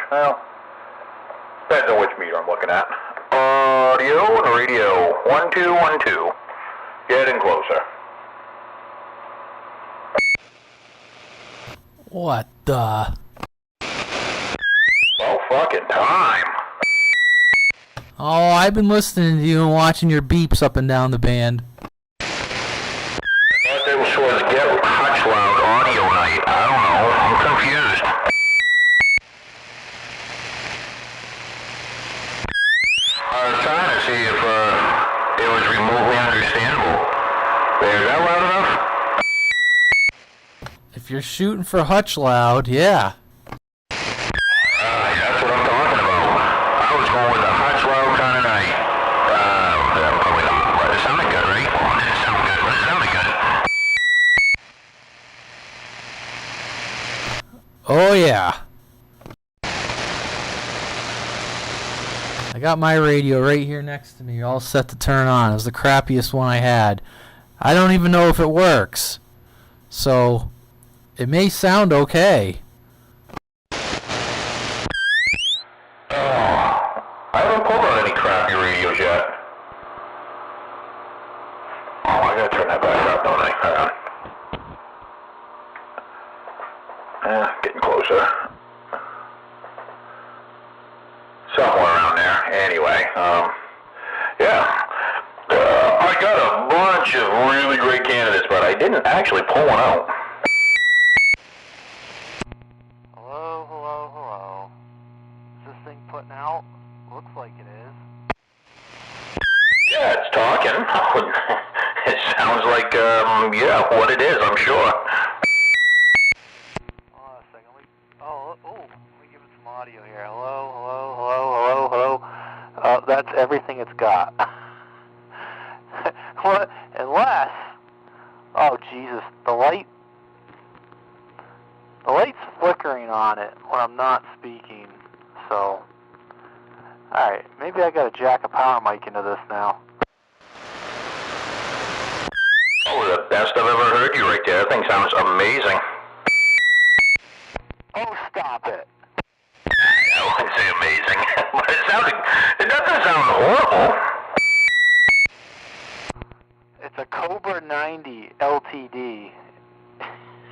Well, depends on which meter I'm looking at. Audio and radio. 1212. Getting closer. What the? Well, fucking time. Oh, I've been listening to you and watching your beeps up and down the band. I thought this was Get Hutch Loud audio night. I don't know. I'm confused. I was trying to see if it was remotely understandable. Is that loud enough? If you're shooting for Hutch Loud, yeah. That's what I'm talking about. I was going with a Hutch Loud kind of night. Probably not. But it sounded good, right? It sounded good, but it sounded good. Oh, yeah. I got my radio right here next to me, all set to turn on. It was the crappiest one I had. I don't even know if it works. So, it may sound okay. I haven't pulled out any crappy radios yet. Oh, I gotta turn that back up, don't I? Hang on. Getting closer. Somewhere around there. Anyway, yeah. I got a bunch of really great candidates, but I didn't actually pull one out. Hello. Is this thing putting out? Looks like it is. Yeah, it's talking. It sounds like, yeah, what it is, I'm sure. Hold on a second. Let me give it some audio here. Hello. That's everything it's got. What? Unless, oh Jesus, the light's flickering on it when I'm not speaking. So, all right, maybe I got to jack a power mic into this now. Oh, the best I've ever heard you right there. That thing sounds amazing. Oh, stop it. I wouldn't say amazing, but it doesn't sound horrible. It's a Cobra 90 LTD.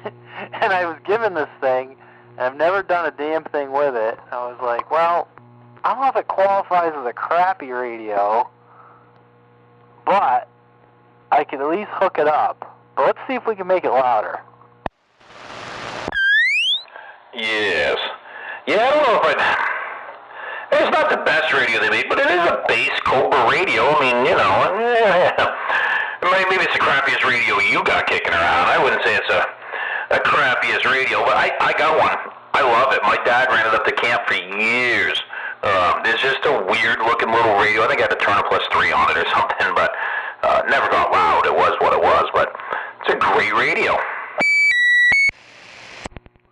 And I was given this thing, and I've never done a damn thing with it. I was like, well, I don't know if it qualifies as a crappy radio, but I could at least hook it up. But let's see if we can make it louder. Yes. Yeah, I don't know if it's not the best radio they made, but it is a base Cobra radio. I mean, you know, maybe it's the crappiest radio you got kicking around. I wouldn't say it's a crappiest radio, but I got one. I love it. My dad ran it up to camp for years. It's just a weird-looking little radio. I think I had to turn a +3 on it or something, but never got loud. It was what it was, but it's a great radio.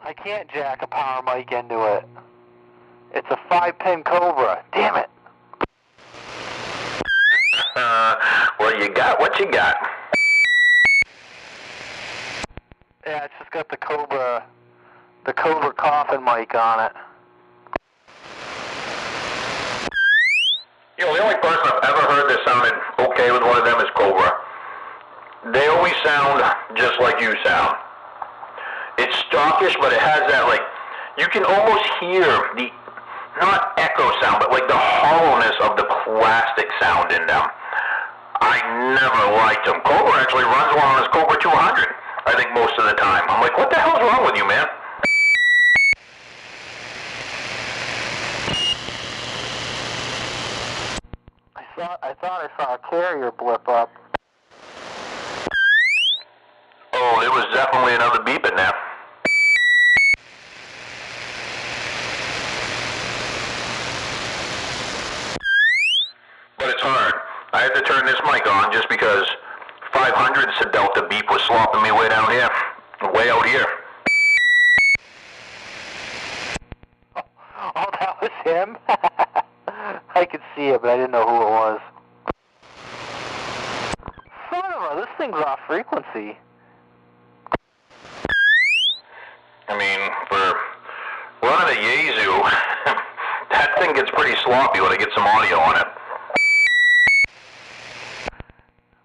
I can't jack a power mic into it. It's a 5-pin Cobra. Damn it. Well, you got what you got. Yeah, it's just got the Cobra coffin mic on it. You know, the only person I've ever heard that sounded okay with one of them is Cobra. They always sound just like you sound. It's stockish, but it has that, like, you can almost hear the, not echo sound, but like the hollowness of the plastic sound in them. I never liked them. Cobra actually runs one on his Cobra 200, I think, most of the time. I'm like, what the hell's wrong with you, man? I thought I saw a carrier blip up. Oh, there was definitely another beep in there. But it's hard. I had to turn this mic on just because 500 said Delta beep was slopping me way down here. Way out here. Oh, that was him? I could see it, but I didn't know who it was. Son of a, this thing's off frequency. I mean, for running a Yaesu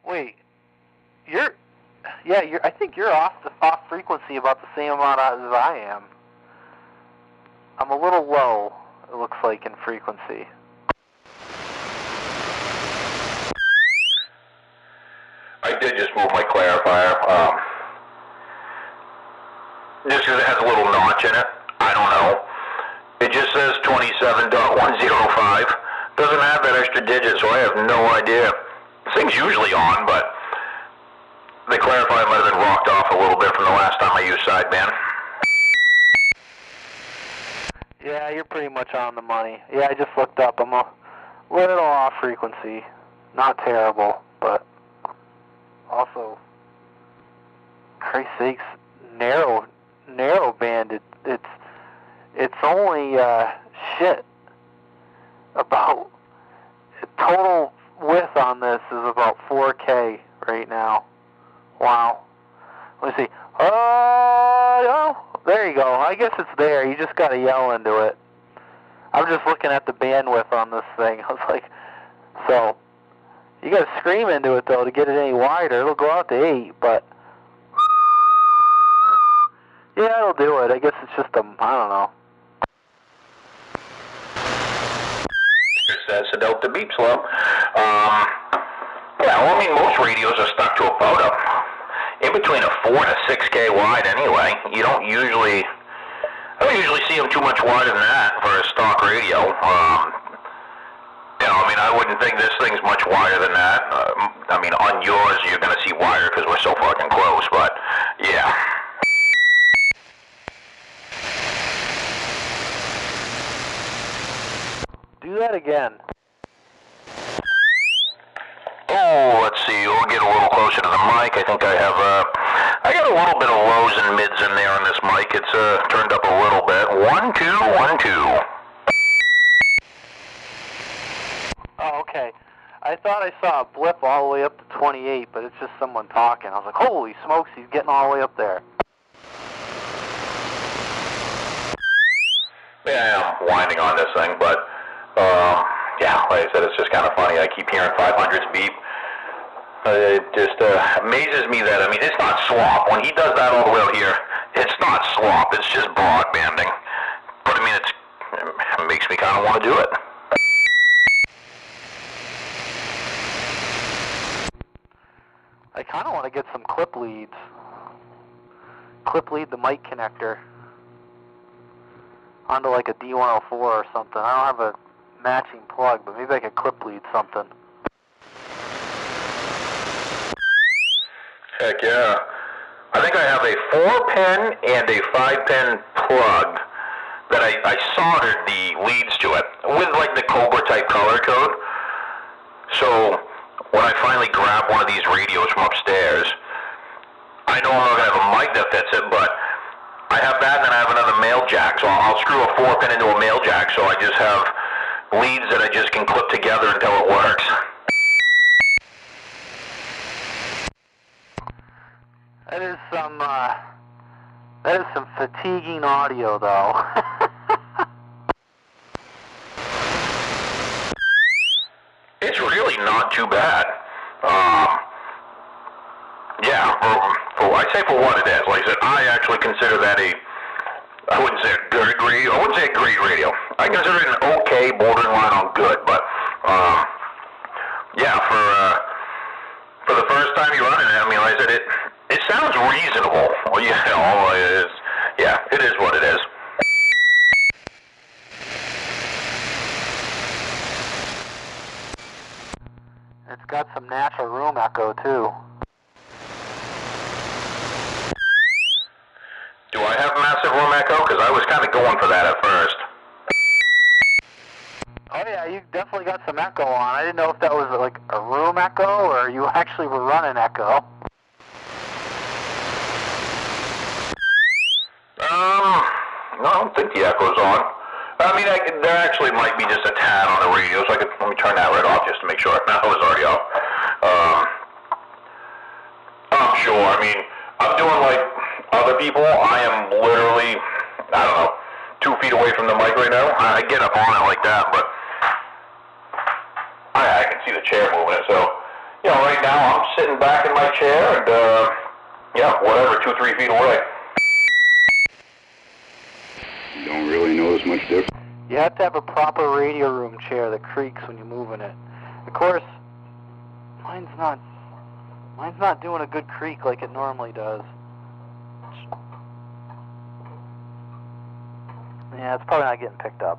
Wait, I think you're off frequency about the same amount as I am. I'm a little low, it looks like, in frequency. I did just move my clarifier. Just because it has a little notch in it. I don't know. It just says 27.105. Doesn't have that extra digit, so I have no idea. This thing's usually on, but the clarifier might have been rocked off a little bit from the last time I used sideband. Yeah, you're pretty much on the money. Yeah, I just looked up. I'm a little off frequency. Not terrible, but also, Christ's sakes, narrow banded. It's only about total width on this is about 4K right now. Wow. Let me see. Oh, there you go. I guess it's there. You just gotta yell into it. I'm just looking at the bandwidth on this thing. I was like, so you gotta scream into it though to get it any wider. It'll go out to 8, but yeah, it'll do it. I guess it's just I don't know. That's a delta beep slow. Yeah, well, I mean, most radios are stuck to about in between a 4 and a 6K wide anyway. I don't usually see them too much wider than that for a stock radio. I mean, I wouldn't think this thing's much wider than that. I mean, on yours, you're going to see wider because we're so fucking close, but yeah. Do that again. Oh, let's see. We'll get a little closer to the mic. I think I got a little bit of lows and mids in there on this mic. It's turned up a little bit. 1, 2, 1, 2. Oh, okay. I thought I saw a blip all the way up to 28, but it's just someone talking. I was like, holy smokes, he's getting all the way up there. Yeah, I'm winding on this thing, but yeah, like I said, it's just kind of funny. I keep hearing 500s beep. It just amazes me that, I mean, it's not slop. When he does that all the way out here, it's not slop. It's just broadbanding. But I mean, it makes me kind of want to do it. I kind of want to get some clip leads. Clip lead the mic connector onto like a D104 or something. I don't have a matching plug, but maybe I could clip lead something. Heck yeah. I think I have a 4-pin and a 5-pin plug that I soldered the leads to it with like the Cobra type color code. So when I finally grab one of these radios from upstairs, I know I'm not going to have a mic that fits it, but I have that and then I have another male jack. So I'll screw a 4-pin into a male jack so I just have leads that I just can clip together until it works. That is some fatiguing audio, though. It's really not too bad. Yeah, I'd say for what it is. Like I said, I actually consider that I wouldn't say a good radio. I wouldn't say a great radio. I consider it an okay, borderline on good. But yeah, for the first time you're running it, I mean, like I said, it sounds reasonable. Well, it is. Yeah, it is what it is. It's got some natural room echo, too. Do I have massive room echo? Because I was kind of going for that at first. Oh yeah, you definitely got some echo on. I didn't know if that was like a room echo or you actually were running echo. No, I don't think the echo's on. I mean, there actually might be just a tad on the radio, so let me turn that right off just to make sure. No, it was already off. I'm sure. I mean, I'm doing like other people. I am literally, I don't know, 2 feet away from the mic right now. I get up on it like that, but I can see the chair moving it, so right now I'm sitting back in my chair and, whatever, 2-3 feet away. You don't really notice much difference. You have to have a proper radio room chair that creaks when you're moving it. Of course, mine's not doing a good creak like it normally does. Yeah, it's probably not getting picked up.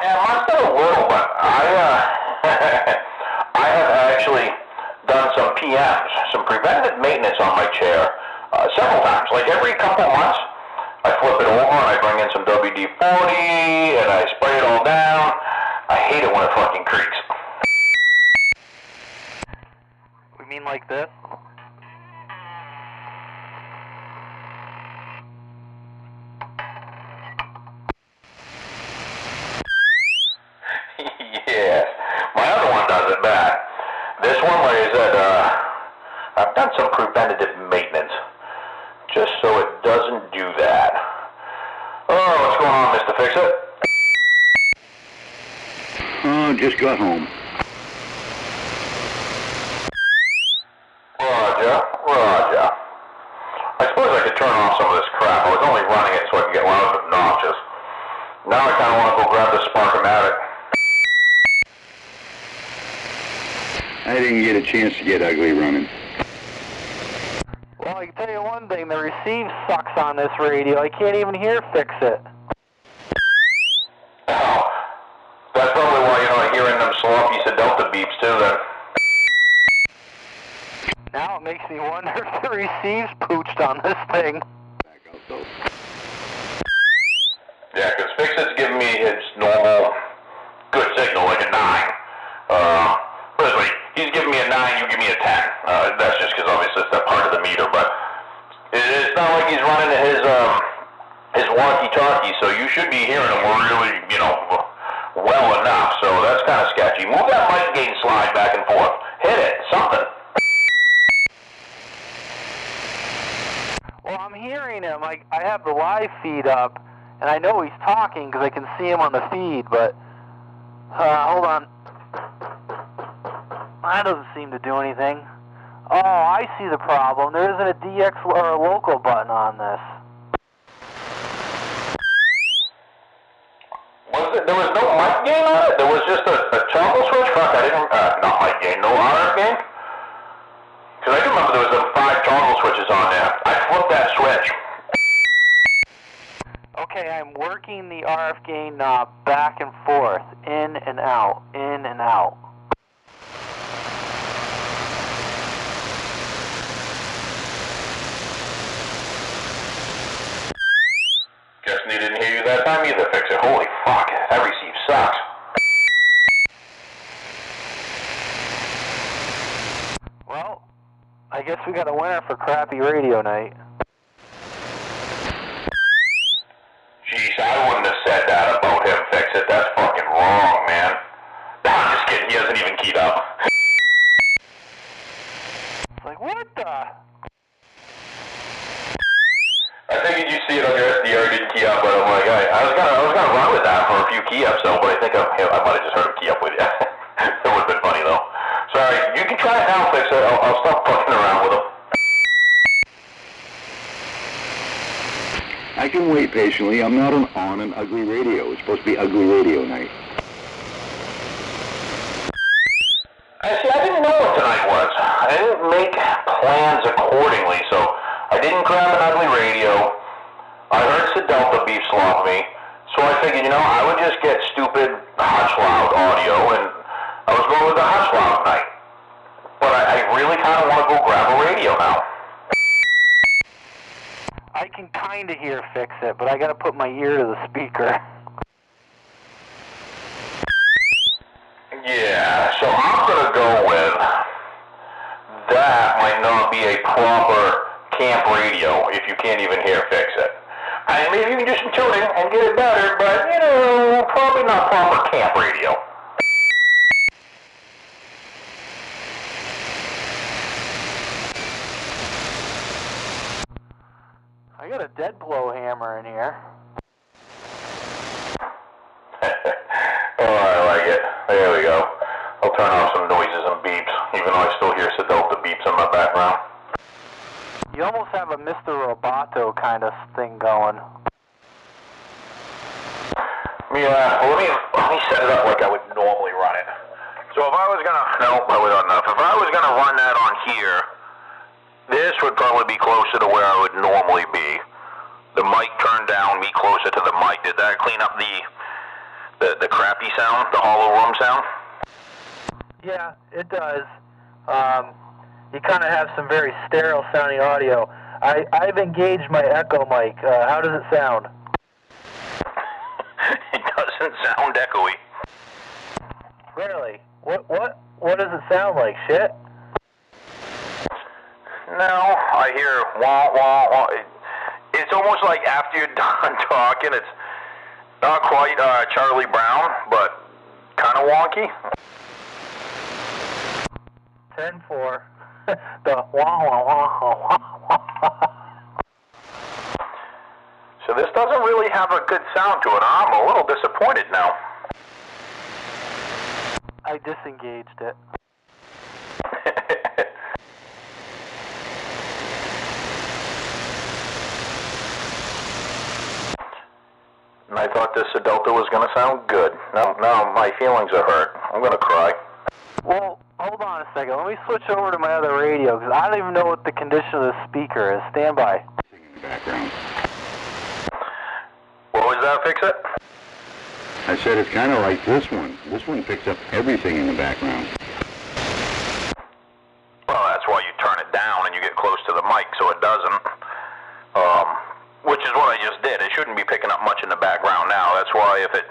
Yeah, mine's done a little, but I have actually done some PMs, some preventative maintenance on my chair several times. Like every couple of months, I flip it over and I bring in some WD-40 and I spray it all down. I hate it when it fucking creaks. We mean like this? Yes, my other one does it bad. This one, like I said, I've done some preventative maintenance, just so it doesn't do that. Oh, what's going on, Mr. Fix-It? Oh, just got home. Roger. I suppose I could turn off some of this crap. I was only running it so I could get loud but obnoxious. Now I kind of want to go grab the Spark-O-Matic. I didn't get a chance to get ugly running. Well, I can tell you one thing, the receive sucks on this radio. I can't even hear Fix-It. Oh, that's probably why you're not hearing them sloppy Delta beeps too then. Now it makes me wonder if the receive's pooched on this thing. Back out though. Yeah, because Fix-It's giving me his normal good signal, like a 9. Basically, he's giving me a 9, you give me a 10. That's just because obviously it's that part of the meter, but it's not like he's running his walkie-talkie, so you should be hearing him really, well enough, so that's kind of sketchy. Move that mic gain slide back and forth. Hit it, something. Well, I'm hearing him. I have the live feed up, and I know he's talking because I can see him on the feed, but hold on. That doesn't seem to do anything. Oh, I see the problem. There isn't a DX or a local button on this. There was no mic gain on it? There was just a toggle switch? Fuck, I didn't, not mic gain, no RF gain? Because I do remember there was 5 toggle switches on there. I flipped that switch. Okay, I'm working the RF gain knob back and forth, in and out, in and out. Guessing he didn't hear you that time either, Fix-It. Holy fuck, that receive sucks. Well, I guess we got a winner for crappy radio night. Jeez, I wouldn't have said that about him, Fix-It. That's fucking wrong, man. No, I'm just kidding. He hasn't even keyed up. It's like, what the? I figured you'd see it on your SDR, didn't key up, but I'm like, I was gonna run with that for a few key ups though, but I think I might have just heard him key up with you. That would have been funny though. Sorry, you can try it now, Fix-It. I'll stop fucking around with him. I can wait patiently. I'm not on an ugly radio. It's supposed to be ugly radio night. I didn't know what tonight was. I didn't make plans accordingly, so I didn't grab an ugly radio. I heard Delta beep slop me, so I figured, I would just get stupid Hush Loud audio, and I was going with the Hush Loud night. But I really kind of want to go grab a radio now. I can kind of hear Fix-It, but I got to put my ear to the speaker. Yeah, so I'm going to go with that might not be a proper camp radio if you can't even hear Fix-It. I mean, maybe you can do some tuning and get it better, but, probably not proper camp radio. I got a dead blow hammer in here. Oh, I like it. There we go. I'll turn off some noises and beeps, even though I still hear Sedelta beeps in my background. You almost have a Mr. Roboto kind of thing going. Yeah, well, let me set it up like I would normally run it. So if I was gonna, no, probably not enough. If I was gonna run that on here, this would probably be closer to where I would normally be. The mic turned down, me closer to the mic. Did that clean up the crappy sound, the hollow room sound? Yeah, it does. You kind of have some very sterile sounding audio. I've engaged my echo mic. How does it sound? It doesn't sound echoey. Really? What does it sound like? Shit? No, I hear wah wah wah. It's almost like after you're done talking, it's not quite Charlie Brown, but kind of wonky. 10-4. The wah wah wah wah wah. So this doesn't really have a good sound to it. I'm a little disappointed now. I disengaged it. And I thought this Sedelta was going to sound good. Now my feelings are hurt. I'm going to cry. Well, hold on a second. Let me switch over to my other radio, because I don't even know what the condition of the speaker is. Stand by. In the background. What was that, fix it? I said it's kind of like this one. This one picks up everything in the background. Well, that's why you turn it down and you get close to the mic so it doesn't. Which is what I just did. It shouldn't be picking up much in the background now. That's why if it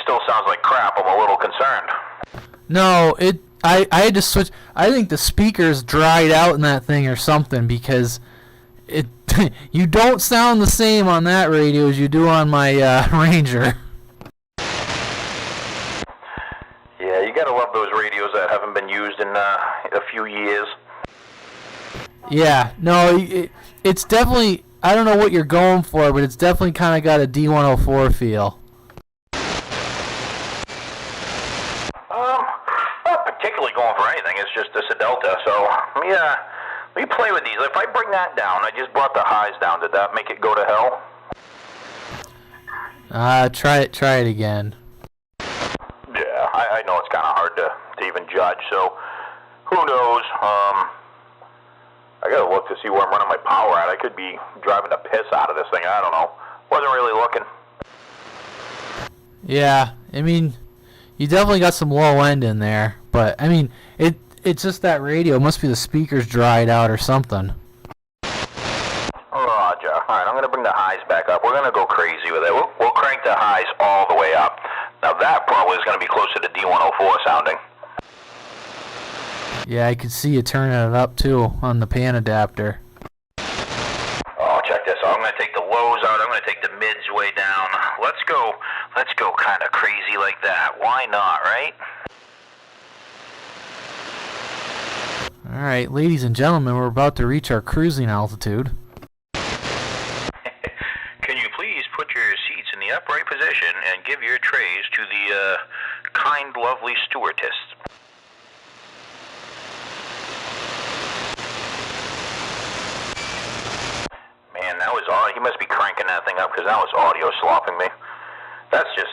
still sounds like crap, I'm a little concerned. No, I had to switch. I think the speakers dried out in that thing or something, because it you don't sound the same on that radio as you do on my Ranger. Yeah, you gotta love those radios that haven't been used in a few years. Yeah, no, it's definitely, I don't know what you're going for, but it's definitely kind of got a D104 feel. Not particularly going for anything. It's just a Sedelta. So yeah, let me play with these. If I bring that down, I just brought the highs down. Did that make it go to hell? Try it again. Yeah, I know it's kind of hard to even judge. So who knows? I gotta look to see where I'm running my power at. I could be driving the piss out of this thing. I don't know. Wasn't really looking. Yeah, I mean, you definitely got some low end in there, but I mean, it's just that radio. It must be the speakers dried out or something. Roger. All right, I'm gonna bring the highs back up. We're gonna go crazy with it. We'll crank the highs all the way up. Now that probably is gonna be closer to D104 sounding. Yeah, I could see you turning it up too on the pan adapter. Oh, check this out. I'm gonna take the lows out. I'm gonna take the mids way down. Let's go kind of crazy like that. Why not, right? All right, ladies and gentlemen, we're about to reach our cruising altitude. Can you please put your seats in the upright position and give your trays to the kind, lovely stewardess? Man, that was all. He must be cranking that thing up because that was audio slopping me. That's just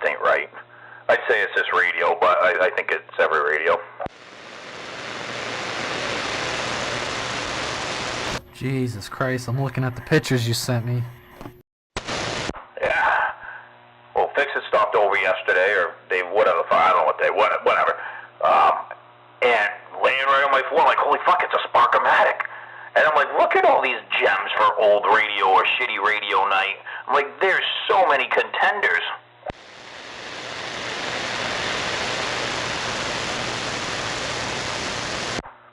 ain't right. I'd say it's this radio, but I think it's every radio. Jesus Christ, I'm looking at the pictures you sent me. Yeah. Well, Fix It stopped over yesterday, or they whatever. I don't know what they whatever. And laying right on my floor, I'm like, holy fuck, it's a Sparkomatic. And I'm like, look at all these gems for old radio or shitty radio night. I'm like, there's so many contenders.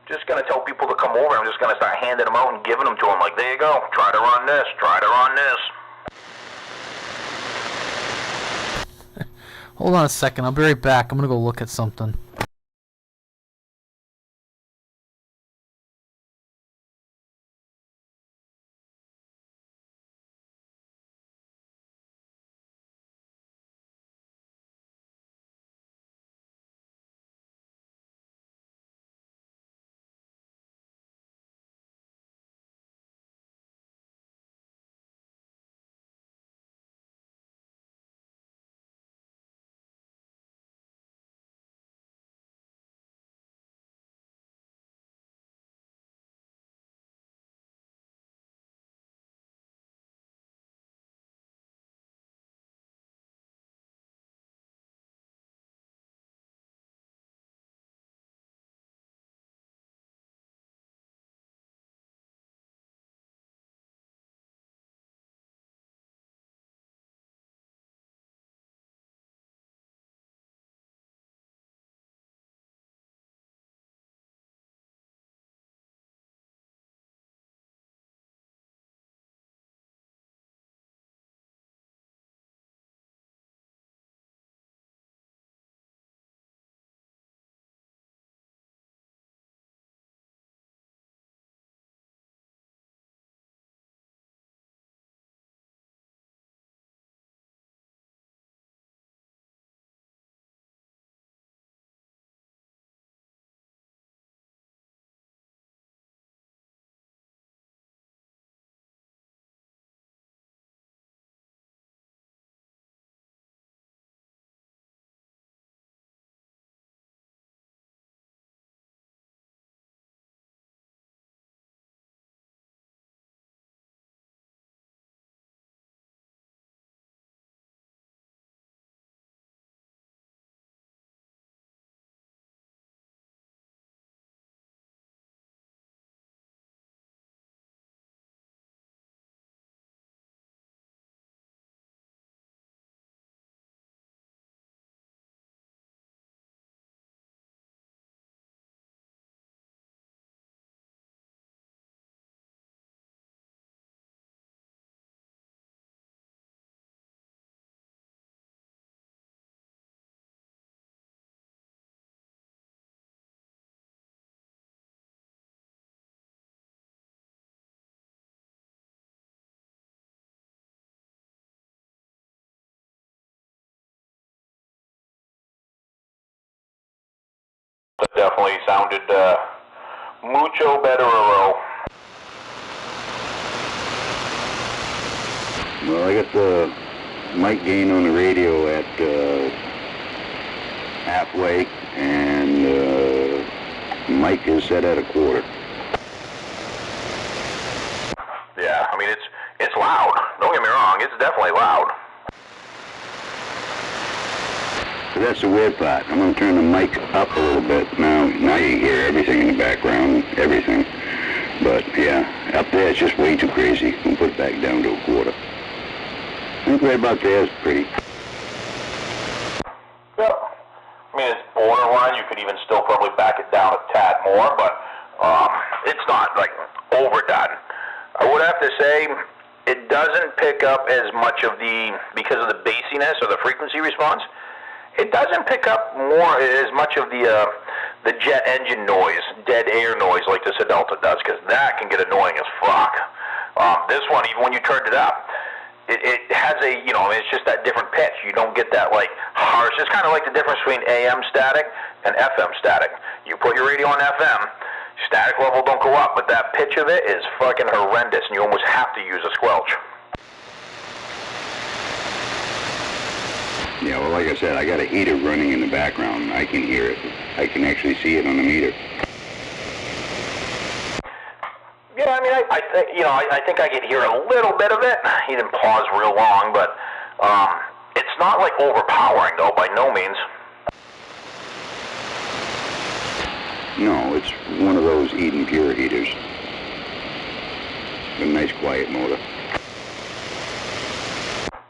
Just gonna tell people to come over. I'm just gonna start handing them out and giving them to them. Like, there you go. Try to run this. Try to run this. Hold on a second. I'll be right back. I'm going to go look at something. definitely sounded mucho better. Well, I got the mic gain on the radio at halfway, and mic is set at a quarter. Yeah, I mean, it's loud. Don't get me wrong, it's definitely loud. So that's the weird part. I'm going to turn the mic up a little bit. Now you hear everything in the background, everything. But yeah, up there it's just way too crazy. We'll put it back down to a quarter. I think right about there is pretty. Yep. I mean, it's borderline. You could even still probably back it down a tad more, but it's not, like, overdone. I would have to say it doesn't pick up as much of because of the bassiness or the frequency response, it doesn't pick up as much of the jet engine noise, dead air noise like the Delta does, because that can get annoying as fuck. This one, even when you turned it up, it has it's just that different pitch. You don't get that, like, harsh. It's kind of like the difference between AM static and FM static. You put your radio on FM, static level don't go up, but that pitch of it is fucking horrendous, and you almost have to use a squelch. Yeah, well, like I said, I got a heater running in the background. I can hear it. I can actually see it on the meter. Yeah, I mean, I think I could hear a little bit of it. He didn't pause real long, but it's not, like, overpowering, though, by no means. No, it's one of those Eden Pure heaters. A nice quiet motor.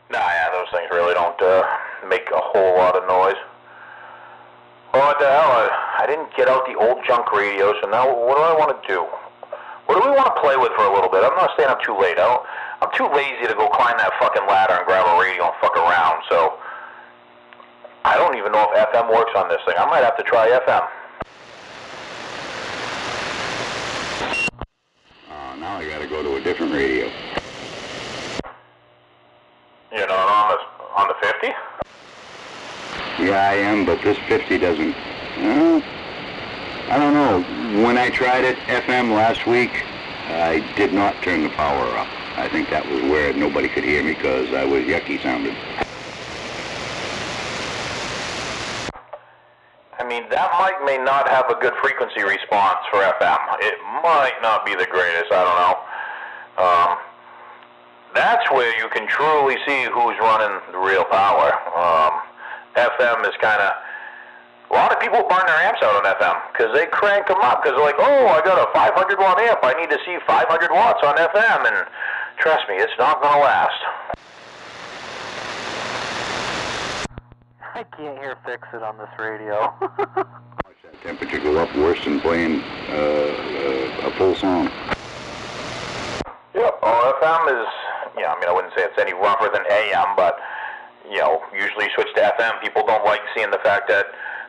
Nah, yeah, those things really don't make a whole lot of noise. Well, what the hell? I didn't get out the old junk radio, so now what do I want to do? What do we want to play with for a little bit? I'm not staying up too late. I'm too lazy to go climb that fucking ladder and grab a radio and fuck around, so I don't even know if FM works on this thing. I might have to try FM. Now I gotta go to a different radio. You know, on the 50? Yeah, I am, but this 50 doesn't... I don't know. When I tried it, FM last week, I did not turn the power up. I think that was where nobody could hear me because I was yucky sounding. I mean, that mic may not have a good frequency response for FM. It might not be the greatest, I don't know. That's where you can truly see who's running the real power. FM is kind of... A lot of people burn their amps out on FM because they crank them up because they're like, oh, I got a 500 watt amp. I need to see 500 watts on FM. And trust me, it's not going to last. I can't hear Fix It on this radio. Watch that temperature go up worse than playing a full song. Yep, well, FM is, I mean, I wouldn't say it's any rougher than AM, but, usually you switch to FM, people don't like seeing the fact that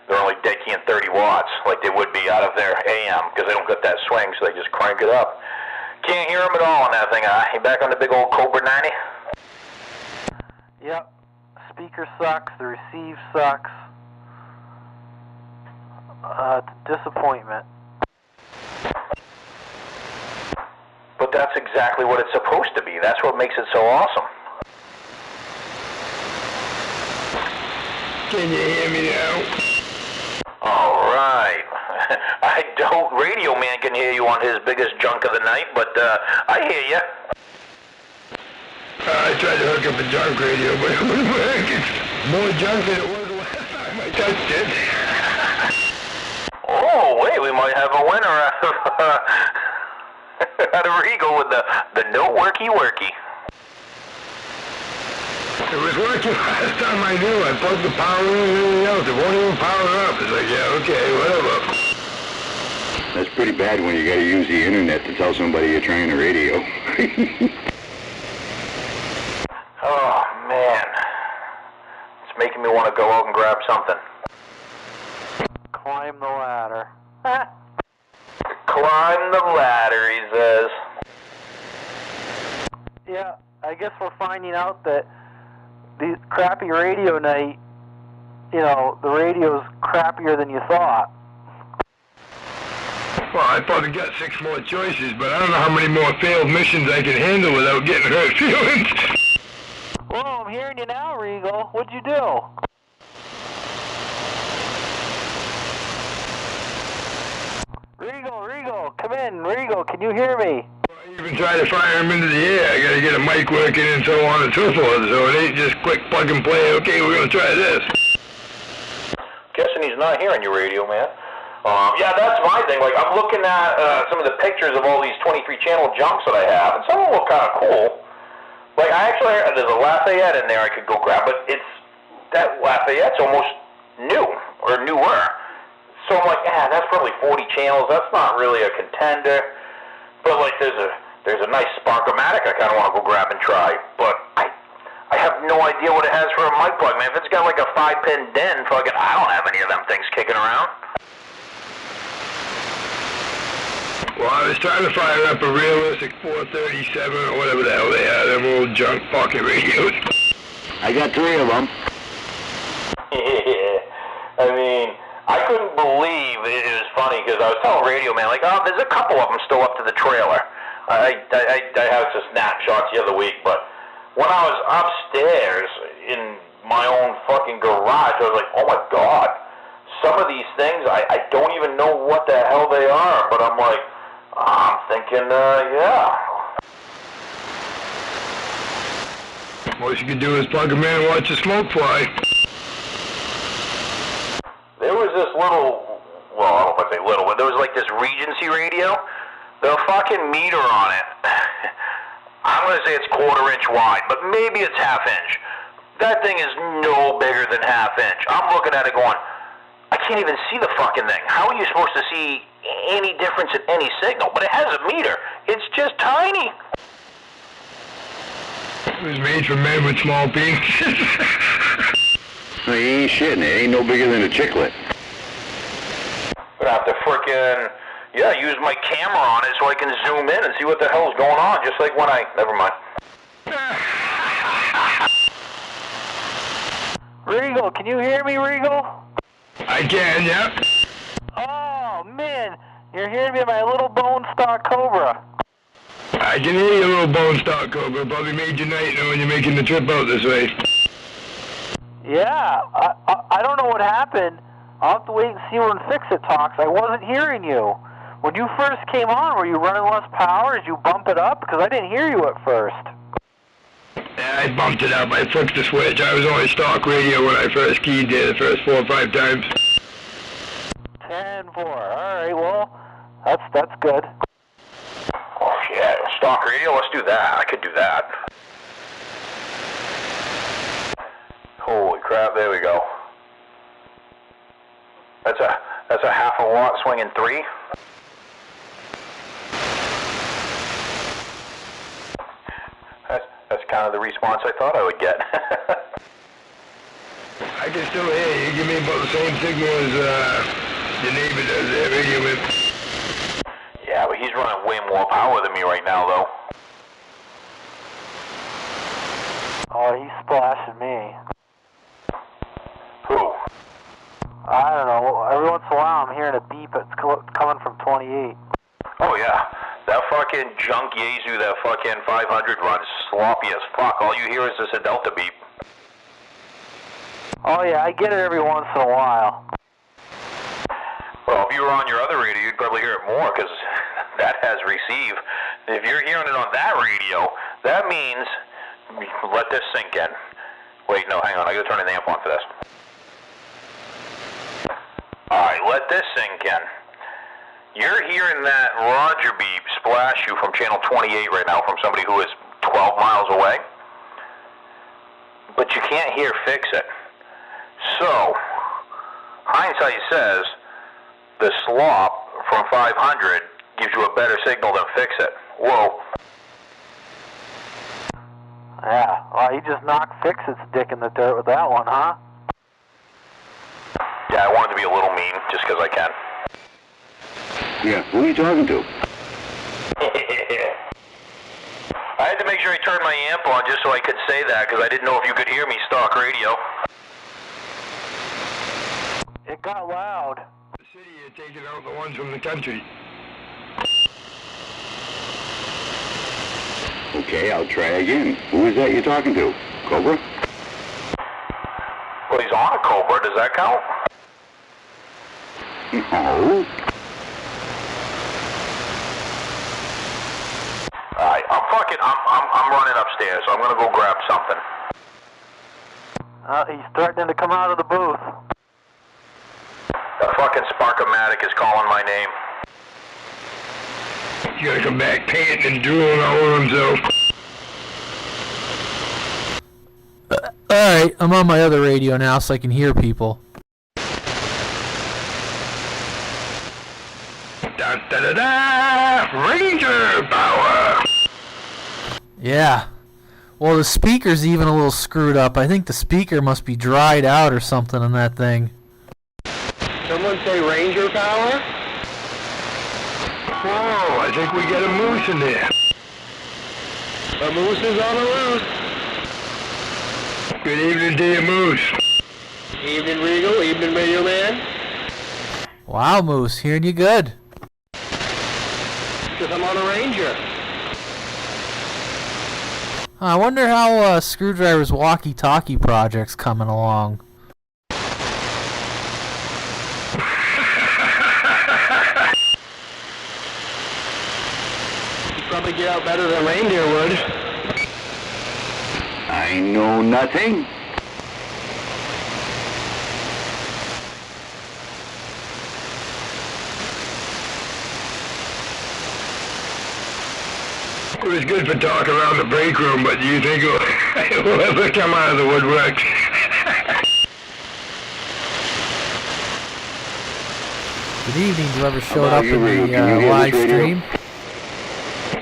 they're only dead keying 30 watts like they would be out of their AM because they don't get that swing, so they just crank it up. Can't hear them at all on that thing, You back on the big old Cobra 90? Yep. Speaker sucks, the receive sucks. It's a disappointment. But that's exactly what it's supposed to be. That's what makes it so awesome. Can you hear me now? All right. I don't. Radio Man can hear you on his biggest junk of the night, but I hear you. I tried to hook up a junk radio, but it wouldn't work. It's more junk than it was the last time I touched it. Oh, wait, we might have a winner out of Regal with the no worky. It was working last time I knew. I plugged the power in and everything else. It won't even power up. It's like, yeah, okay, whatever. That's pretty bad when you gotta use the internet to tell somebody you're trying a radio. Oh, man. It's making me want to go out and grab something. Climb the ladder. Climb the ladder, he says. Yeah, I guess we're finding out that the crappy radio night, the radio's crappier than you thought. Well, I probably got 6 more choices, but I don't know how many more failed missions I can handle without getting hurt feelings. Whoa, I'm hearing you now, Regal. What'd you do? Regal, come in. Regal, can you hear me? I even try to fire him into the air. I gotta get a mic working and so on and so forth, so it ain't just quick plug and play, okay, we're gonna try this. Guessing he's not hearing you, Radio Man. Yeah, that's my thing. Like, I'm looking at some of the pictures of all these 23-channel junks that I have, and some of them look kind of cool. Like, there's a Lafayette in there I could go grab, but that Lafayette's almost new, or newer. So I'm like, that's probably 40 channels. That's not really a contender. But, like, there's a nice Sparkomatic I kind of want to go grab and try. But I have no idea what it has for a mic plug, man. If it's got, like, a 5-pin DIN, fucking, I don't have any of them things kicking around. Well, I was trying to fire up a realistic 437 or whatever the hell they are, them old junk pocket radios. I got 3 of them. Yeah, I mean, I couldn't believe it was funny because I was telling Radio Man, like, oh, there's a couple of them still up to the trailer. I had some snapshots the other week, but when I was upstairs in my own fucking garage, I was like, oh my God, some of these things, I don't even know what the hell they are, but I'm like, I'm thinking, yeah. What you could do is plug them in and watch the smoke fly. There was this little, well, I don't know if I say little, but there was like this Regency radio. The fucking meter on it, I'm going to say it's 1/4 inch wide, but maybe it's 1/2 inch. That thing is no bigger than 1/2 inch. I'm looking at it going, I can't even see the fucking thing. How are you supposed to see any difference in any signal? But it has a meter. It's just tiny. It was made for men with small penises. No, you ain't shitting. It ain't no bigger than a chiclet. I'm going to have to frickin', use my camera on it so I can zoom in and see what the hell's going on, just like when never mind. Regal, can you hear me, Regal? I can, yeah. Oh, man, you're hearing me, my little bone stock Cobra. I can hear you, little bone stock Cobra. Probably made your night knowing you're making the trip out this way. Yeah, I don't know what happened. I'll have to wait and see when Fix-It talks. I wasn't hearing you. When you first came on, were you running less power? Did you bump it up? Because I didn't hear you at first. Yeah, I bumped it up. I flipped the switch. I was only stock radio when I first keyed there the first 4 or 5 times. 10-4. All right, well, that's good. Oh, yeah, stock radio, let's do that. I could do that. Holy crap, there we go. That's a 1/2 watt swinging 3. That's kind of the response I thought I would get. I can still hear you. You give me about the same signal as your neighbor does there, radio man. Yeah, but he's running way more power than me right now, though. Oh, he's splashing me. Who? I don't know. Every once in a while, I'm hearing a beep. It's coming from 28. Oh, yeah. That fucking junk Yaesu, that fucking 500 runs sloppy as fuck. All you hear is just a delta beep. Oh, yeah, I get it every once in a while. Well, if you were on your other radio, you'd probably hear it more, because that has receive. If you're hearing it on that radio, that means, let this sink in. Wait, no, hang on, I gotta turn the amp on for this. Alright, let this sink in. You're hearing that Roger beep splash you from channel 28 right now from somebody who is 12 miles away. But you can't hear Fix It. So, hindsight says the slop from 500 gives you a better signal than Fix It. Whoa. Yeah, well, you just knocked Fix-It's dick in the dirt with that one, huh? Yeah, I wanted to be a little mean just because I can. Yeah, who are you talking to? I had to make sure I turned my amp on just so I could say that because I didn't know if you could hear me stock radio. It got loud. The city had taken out the ones from the country. Okay, I'll try again. Who is that you're talking to? Cobra? Well, he's on a Cobra. Does that count? No. Alright, I'm running upstairs, so I'm gonna go grab something. He's threatening to come out of the booth. The fucking Sparkomatic is calling my name. He's gonna come back panting and drooling all over himself. Alright, I'm on my other radio now so I can hear people. Da da da da! Ranger power! Yeah. Well, the speaker's even a little screwed up. I think the speaker must be dried out or something on that thing. Someone say Ranger power? Whoa, I think we got a moose in there. A moose is on the loose. Good evening to you, Moose. Evening, Regal. Evening, Radio Man. Wow, Moose, hearing you good. Because I'm on a Ranger. I wonder how Screwdriver's walkie-talkie project's coming along. You'd probably get out better than reindeer would. I know nothing. It was good for talk around the break room, but do you think it will ever come out of the woodwork? Good evening, whoever showed about up you, in Regal? the Can you hear live this radio? stream.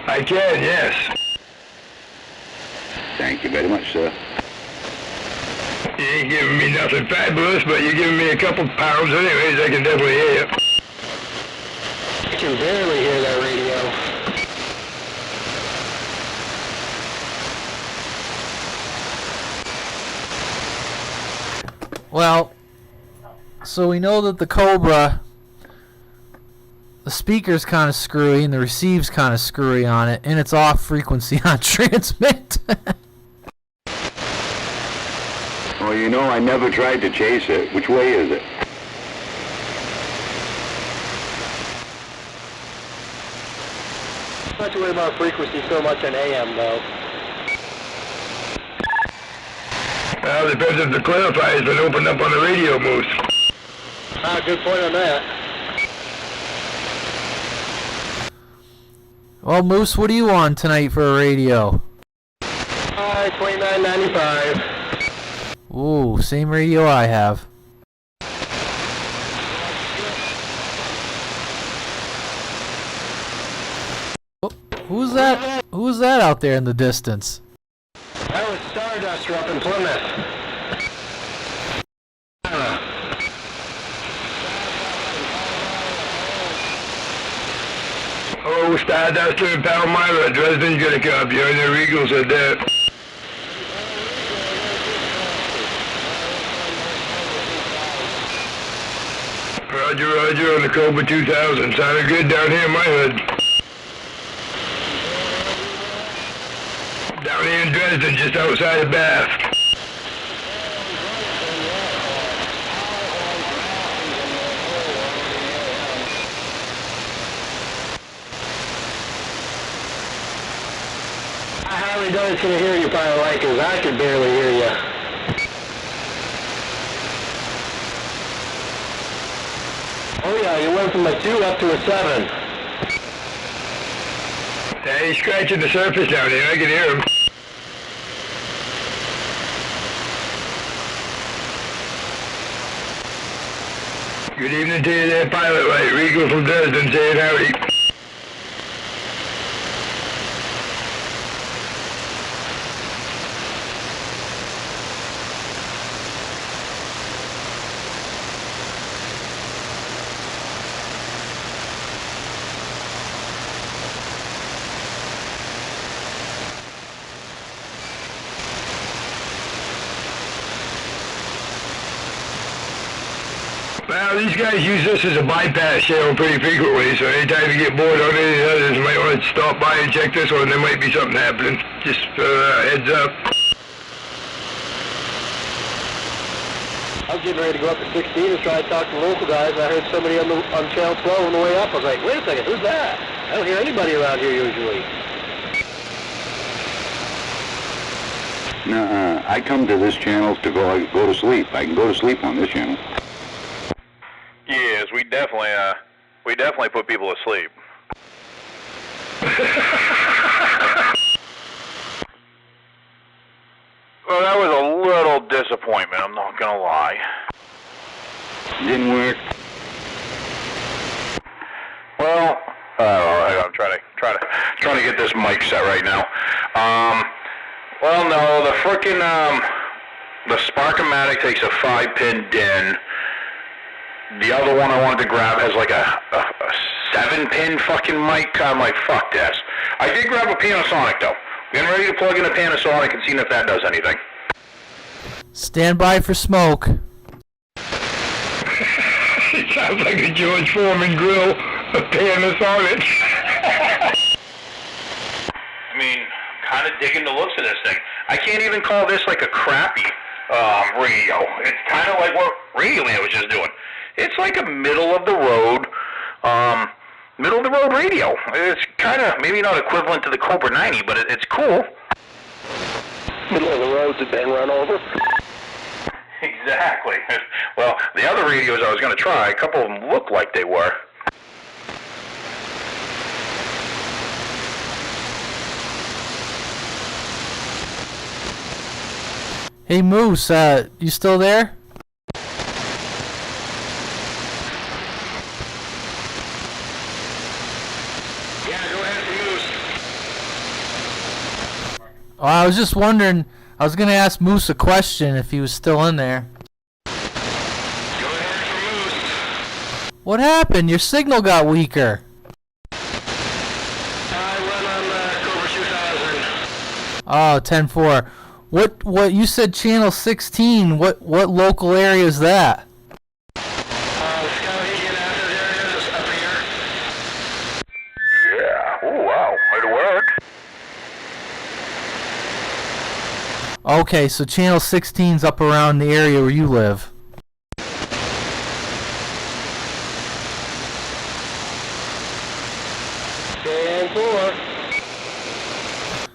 I can, yes. Thank you very much, sir. You ain't giving me nothing fabulous, but you're giving me a couple pounds anyways. I can definitely hear you. I can barely hear that radio. Well, so we know that the Cobra, the speaker's kind of screwy and the receive's kind of screwy on it, and it's off frequency on transmit. Well, you know, I never tried to chase it. Which way is it? Not to worry about frequency so much on AM, though. Well, it depends if the clarifier has been opened up on the radio, Moose. Ah, good point on that. Well, Moose, what are you on tonight for a radio? $29.95. Ooh, same radio I have. Oh, who's that? Who's that out there in the distance? That was Stardust up in Plymouth. Oh, Stardust in Palmyra. Dresden's gonna come. You and the Regals are dead. Roger, Roger on the Cobra 2000. Sounded good down here in my hood. Down here in Dresden, just outside of Bath. I highly doubt it's gonna hear you probably like, cause I could barely hear you. Oh yeah, you went from a 2 up to a 7. Yeah, he's scratching the surface down here. I can hear him. Good evening to you there, Pilot Light. Regal from Dresden saying howdy. Well, these guys use this as a bypass channel pretty frequently, so anytime you get bored on any of the others, you might want to stop by and check this one. There might be something happening. Just heads up. I was getting ready to go up to 16 and try to talk to the local guys, and I heard somebody on channel 12 on the way up. I was like, wait a second, who's that? I don't hear anybody around here usually. No, I come to this channel to go to sleep. I can go to sleep on this channel. Yes, we definitely put people to sleep. Well, that was a little disappointment, I'm not gonna lie. Didn't work. Well, I'm trying to get this mic set right now. Well, no, the frickin' the Sparkomatic takes a 5-pin DIN. The other one I wanted to grab has like a 7-pin fucking mic. I'm like, fuck this. I did grab a Panasonic though. Getting ready to plug in a Panasonic and seeing if that does anything. Stand by for smoke. It sounds like a George Foreman grill, a Panasonic. I mean, kind of digging the looks of this thing. I can't even call this like a crappy radio. It's kind of like what Radioman was just doing. It's like a middle of the road radio. It's kind of maybe not equivalent to the Cobra 90, but it's cool. Middle of the roads have been run over. Exactly. Well, the other radios I was going to try, a couple of them looked like they were. Hey Moose, you still there? Yeah, go ahead, Moose. Oh, I was just wondering, I was going to ask Moose a question if he was still in there. Go ahead for Moose. What happened? Your signal got weaker. I run on Cobra 2000. Oh, 10-4. What you said channel 16, what local area is that? Skowhegan Athens area is up here. Yeah. Oh, wow. It worked. Okay, so channel 16's up around the area where you live.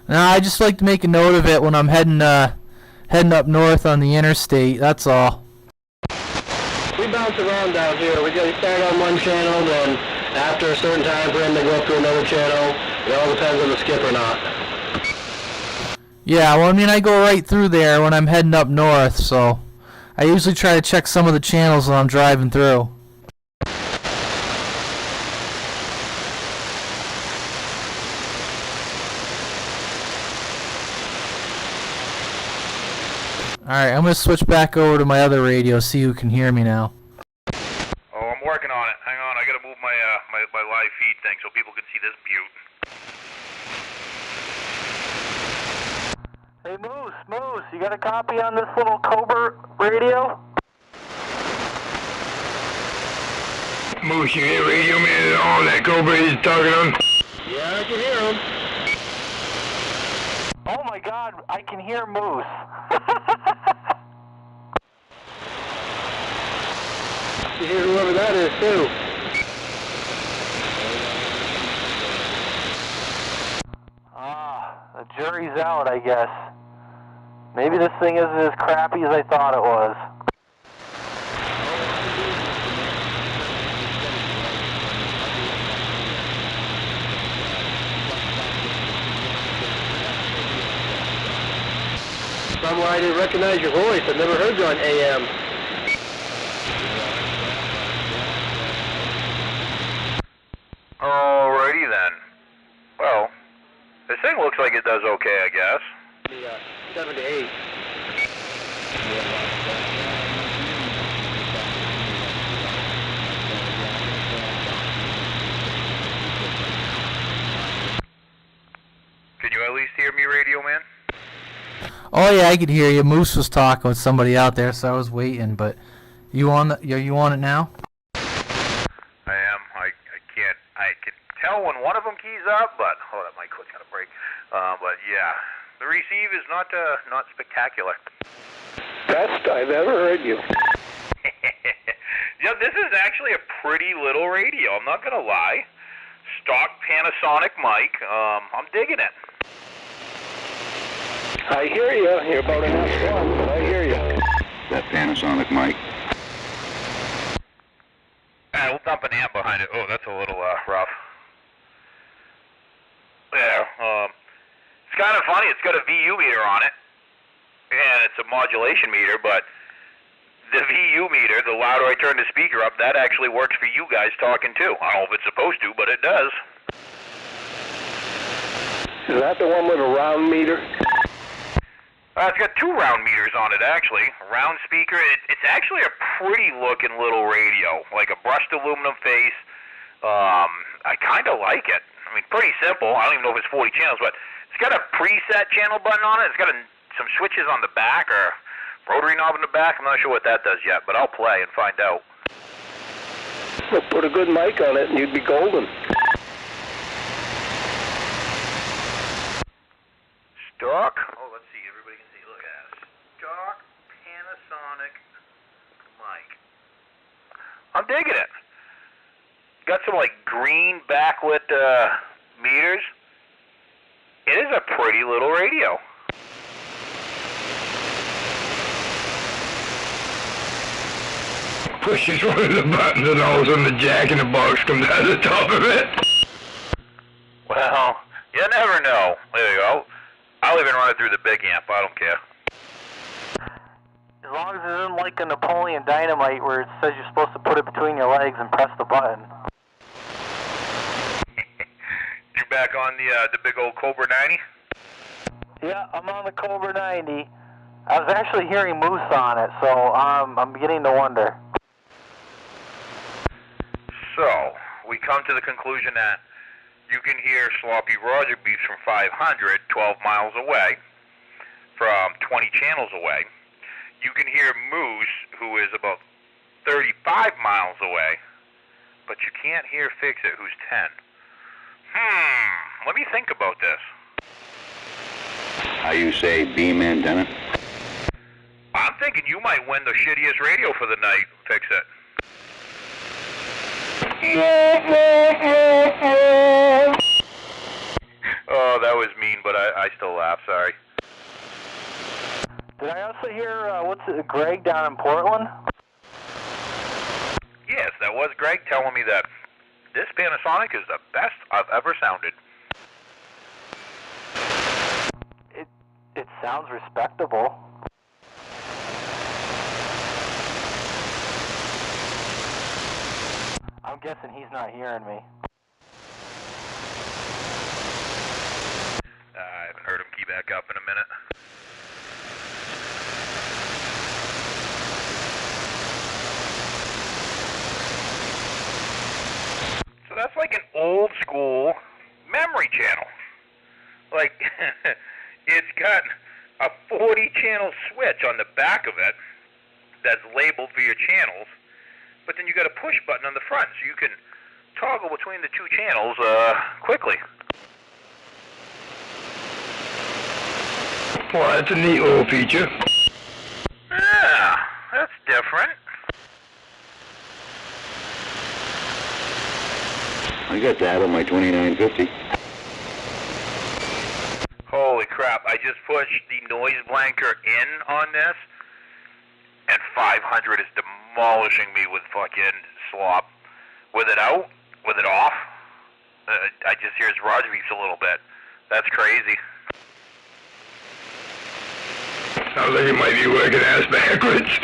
Now, I just like to make a note of it when I'm heading up north on the interstate, that's all. We bounce around down here. We start on one channel, then after a certain time frame, they go up to another channel. It all depends on the skip or not. Yeah, well, I mean, I go right through there when I'm heading up north, so I usually try to check some of the channels when I'm driving through. Alright, I'm going to switch back over to my other radio, see who can hear me now. Oh, I'm working on it. Hang on, I gotta move my live feed thing so people can see this beaut. Hey Moose, you got a copy on this little Cobra radio? Moose, you hear Radioman at all? That Cobra he's talking on? Yeah, I can hear him. Oh my God, I can hear Moose. You hear whoever that is, too. The jury's out, I guess. Maybe this thing isn't as crappy as I thought it was. Somewhere I didn't recognize your voice. I've never heard you on AM. Alrighty then. Well, this thing looks like it does okay, I guess. 7 to 8. Can you at least hear me, Radioman? Oh yeah, I could hear you. Moose was talking with somebody out there, so I was waiting, but You on the? You on it now? I am. I can tell when one of them keys up, but hold up, my cord's gonna break. But yeah, the receive is not spectacular. Best I've ever heard you. Yeah, this is actually a pretty little radio. I'm not gonna lie. Stock Panasonic mic. I'm digging it. I hear you. You're about an F1, but I hear you. That Panasonic mic. We'll dump an amp behind it. Oh, that's a little rough. Yeah, it's kind of funny. It's got a VU meter on it, and it's a modulation meter, but the VU meter, the louder I turn the speaker up, that actually works for you guys talking too. I don't know if it's supposed to, but it does. Is that the one with a round meter? It's got two round meters on it, actually. Round speaker. It's actually a pretty looking little radio, like a brushed aluminum face. I kind of like it. I mean, pretty simple. I don't even know if it's 40 channels, but it's got a preset channel button on it. It's got some switches on the back, or rotary knob in the back. I'm not sure what that does yet, but I'll play and find out. Well, put a good mic on it and you'd be golden. Stock. Oh, let's see. Everybody can see. Look at this. Stock Panasonic mic. I'm digging it. Got some like green backlit meters. It is a pretty little radio. Pushes one of the buttons and all of a sudden the jack in the box comes out of the top of it. Well, you never know. There you go. I'll even run it through the big amp. I don't care. As long as it isn't like a Napoleon Dynamite where it says you're supposed to put it between your legs and press the button. You back on the big old Cobra 90? Yeah, I'm on the Cobra 90. I was actually hearing moose on it, so I'm beginning to wonder. So, we come to the conclusion that you can hear Sloppy Roger beeps from 500, 12 miles away, from 20 channels away. You can hear Moose, who is about 35 miles away, but you can't hear Fix-It, who's 10. Let me think about this. How you say beam antenna? I'm thinking you might win the shittiest radio for the night, Fix-It. Oh, that was mean, but I still laugh, sorry. Did I also hear, Greg down in Portland? Yes, that was Greg telling me that this Panasonic is the best I've ever sounded. It sounds respectable. I'm guessing he's not hearing me. I haven't heard him key back up in a minute. So that's like an old school memory channel. Like, it's got a 40 channel switch on the back of it that's labeled for your channels, but then you got a push button on the front so you can toggle between the two channels quickly. Well, that's a neat little feature. Yeah, that's different. I got that on my 2950. Holy crap, I just pushed the noise blanker in on this, and 500 is demolishing me with fucking slop. With it out, with it off, I just hear his Roger beeps a little bit. That's crazy. Sounds like it might be working ass backwards.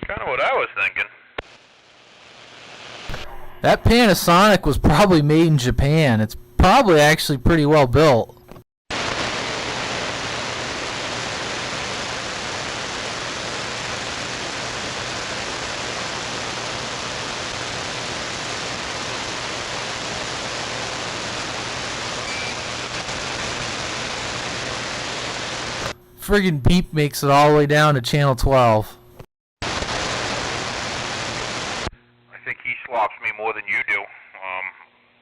Kind of what I was thinking. That Panasonic was probably made in Japan. It's probably actually pretty well built. Friggin' beep makes it all the way down to channel 12. slops me more than you do.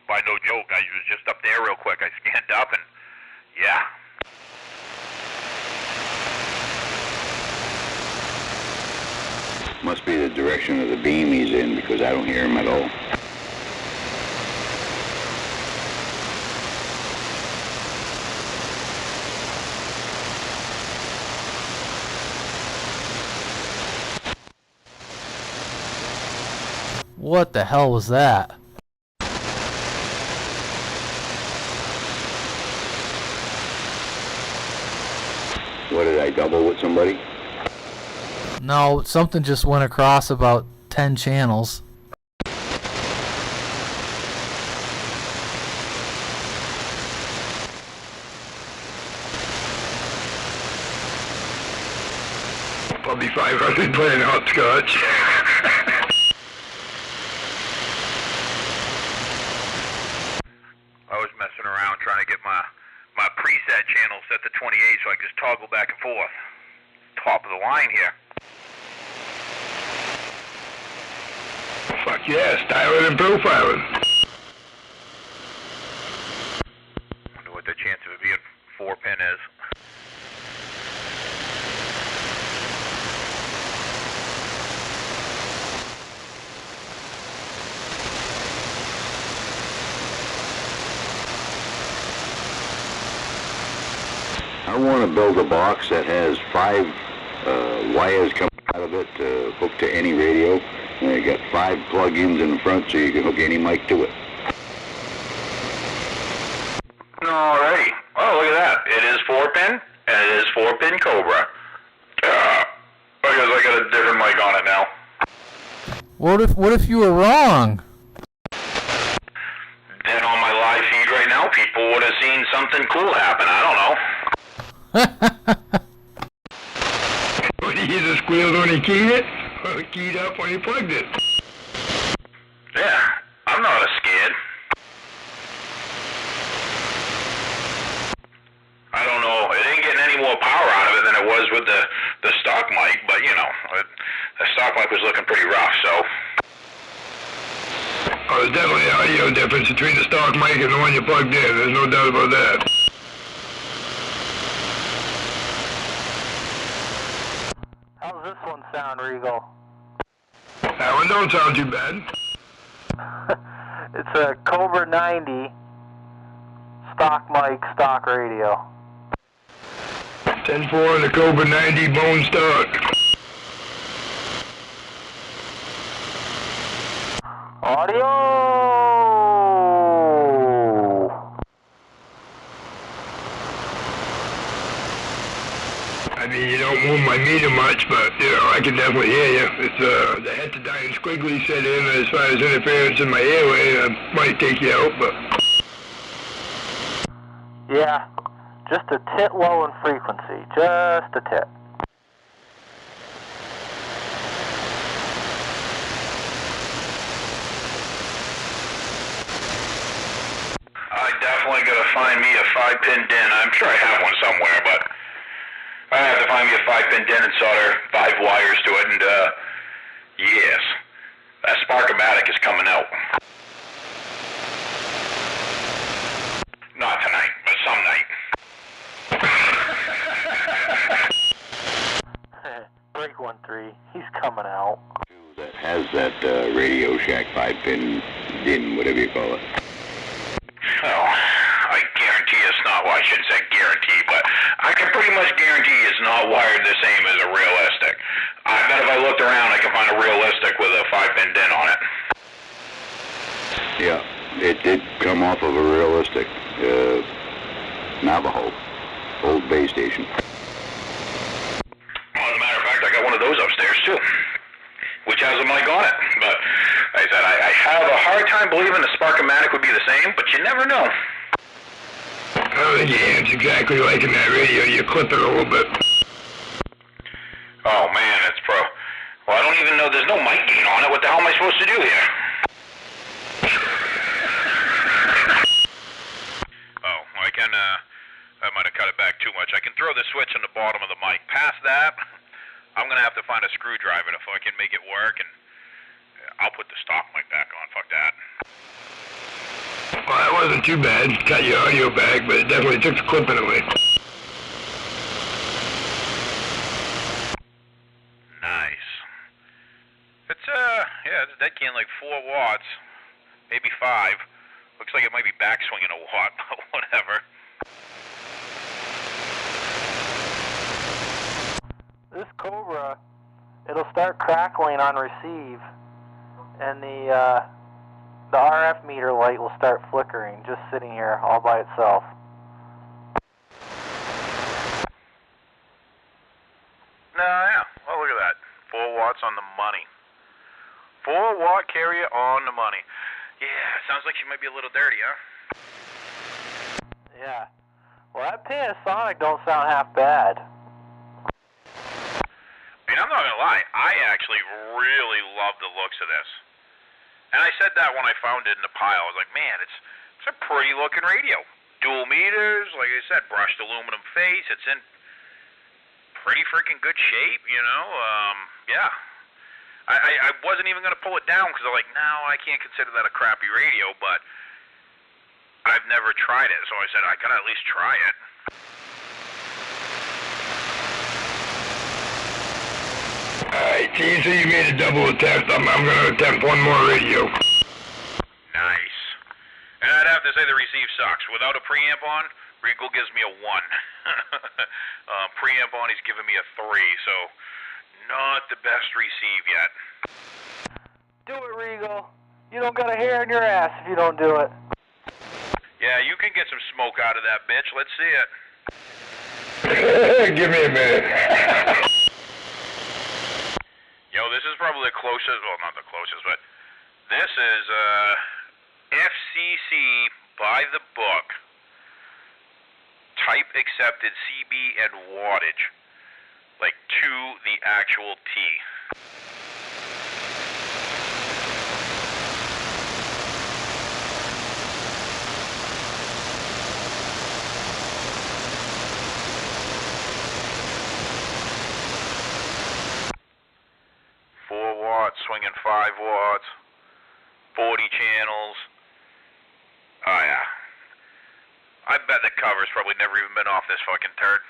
By no joke, I was just up there real quick. I scanned up and, yeah. Must be the direction of the beam he's in, because I don't hear him at all. What the hell was that? What, did I double with somebody? No, something just went across about 10 channels. Probably 500 playing hopscotch. I was messing around trying to get my preset channel set to 28 so I can just toggle back and forth. Top of the line here. Fuck yeah, styling and profiling. Wonder what the chance of it being 4-pin is. I want to build a box that has 5 wires coming out of it hooked to any radio. And I got 5 plug-ins in the front so you can hook any mic to it. Alrighty. Oh, look at that. It is 4-pin, and it is 4-pin Cobra. I guess I got a different mic on it now. What if you were wrong? Then on my live feed right now, people would have seen something cool happen. I don't know. When he either squealed when he keyed it, or keyed up when he plugged it. Yeah, I'm not scared. I don't know. It ain't getting any more power out of it than it was with the stock mic, but you know, the stock mic was looking pretty rough, so. Oh, there's definitely an audio difference between the stock mic and the one you plugged in. There's no doubt about that. How's this one sound, Regal? That one don't sound too bad. It's a Cobra 90 stock mic, stock radio. 10-4 and the Cobra 90 bone stock. Audio! I mean, you don't move my meter much, but, you know, I can definitely hear you. It's, the heterodyne squiggly set in as far as interference in my airway. Might take you out, but... Yeah, just a tit low in frequency. Just a tit. I definitely gotta find me a 5-pin DIN. I'm sure I have one somewhere, but I have to find me a 5-pin DIN and solder 5 wires to it, and yes, that Sparkomatic is coming out. Not tonight, but some night. Break 1-3. He's coming out. That has that Radio Shack 5-pin DIN, whatever you call it. Oh, I guarantee it's not, well, I shouldn't say guarantee, but I can pretty much guarantee it's not wired the same as a realistic. I bet if I looked around, I can find a realistic with a 5-pin DIN on it. Yeah, it did come off of a realistic Navajo, old base station. Well, as a matter of fact, I got one of those upstairs, too, which has a mic on it. But like I said, I have a hard time believing the Sparkomatic would be the same, but you never know. I don't think your amps exactly like in that radio. You clip it a little bit. Oh, man, it's pro. Well, I don't even know. There's no mic gain on it. What the hell am I supposed to do here? Oh, I can, I might have cut it back too much. I can throw the switch on the bottom of the mic. Past that, I'm going to have to find a screwdriver if I can make it work, and I'll put the stock mic back on. wasn't too bad. Cut your audio back, but it definitely took the clipping away. Nice. It's yeah, it's a dead can, like 4 watts, maybe 5. Looks like it might be backswinging a watt, but whatever. This Cobra, it'll start crackling on receive, and the RF meter light will start flickering, just sitting here all by itself. No, yeah. Well, look at that. 4 watts on the money. 4 watt carrier on the money. Yeah, sounds like she might be a little dirty, huh? Yeah. Well, that Panasonic don't sound half bad. I mean, I'm not gonna lie. I actually really love the looks of this. And I said that when I found it in the pile. I was like, man, it's a pretty looking radio. Dual meters, like I said, brushed aluminum face. It's in pretty freaking good shape, you know. Yeah. I wasn't even going to pull it down because I'm like, no, I can't consider that a crappy radio, but I've never tried it, so I said I gotta at least try it. Alright, team, so you made a double attempt. I'm going to attempt one more radio. Nice. And I'd have to say the receive sucks. Without a preamp on, Regal gives me a 1. Preamp on, he's giving me a 3, so not the best receive yet. Do it, Regal. You don't got a hair in your ass if you don't do it. Yeah, you can get some smoke out of that bitch. Let's see it. Give me a minute. Yo, this is probably the closest, well, not the closest, but this is FCC by the book, type accepted CB and wattage, like to the actual T. Swinging 5 watts, 40 channels. Oh yeah. I bet the cover's probably never even been off this fucking turd.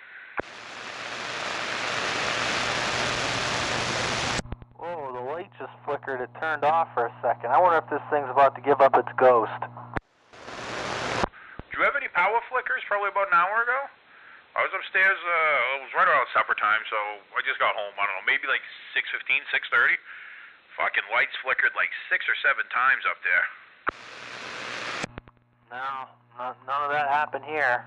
Whoa, the light just flickered. It turned off for a second. I wonder if this thing's about to give up its ghost. Do you have any power flickers? Probably about an hour ago. I was upstairs, it was right around supper time, so I just got home. I don't know, maybe like 6:15, 6:30. Fucking lights flickered like 6 or 7 times up there. No, none of that happened here.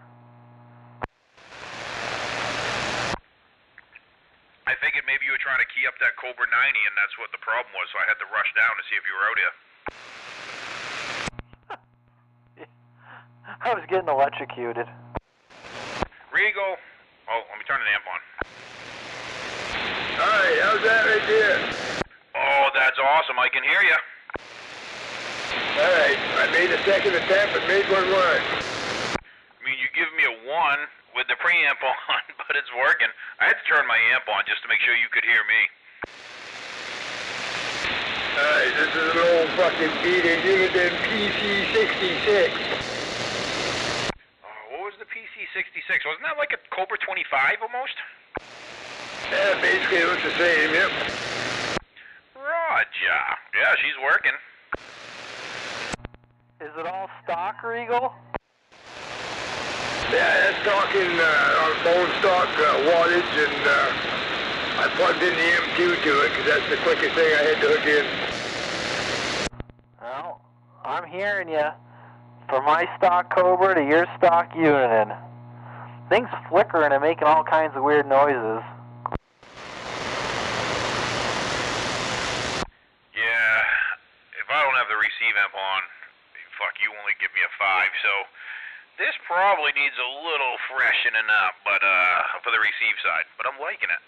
I figured maybe you were trying to key up that Cobra 90 and that's what the problem was, so I had to rush down to see if you were out here. I was getting electrocuted. Regal. Oh, let me turn the amp on. Alright, how's that right there? Oh, that's awesome. I can hear you. Alright, I made a second attempt and made one work. I mean, you give me a 1 with the preamp on, but it's working. I had to turn my amp on just to make sure you could hear me. Alright, this is an old fucking beating Uniden PC-66. What was the PC-66? Wasn't that like a Cobra 25 almost? Yeah, basically it looks the same, yep. Roger. Yeah, she's working. Is it all stock, Regal? Yeah, that's talking on bone stock wattage, and I plugged in the M2 to it because that's the quickest thing I had to hook in. Well, I'm hearing you. From my stock Cobra to your stock Uniden. Things flickering and making all kinds of weird noises. Yeah, if I don't have the receive amp on, fuck, you only give me a 5, so this probably needs a little freshening up, but for the receive side, but I'm liking it.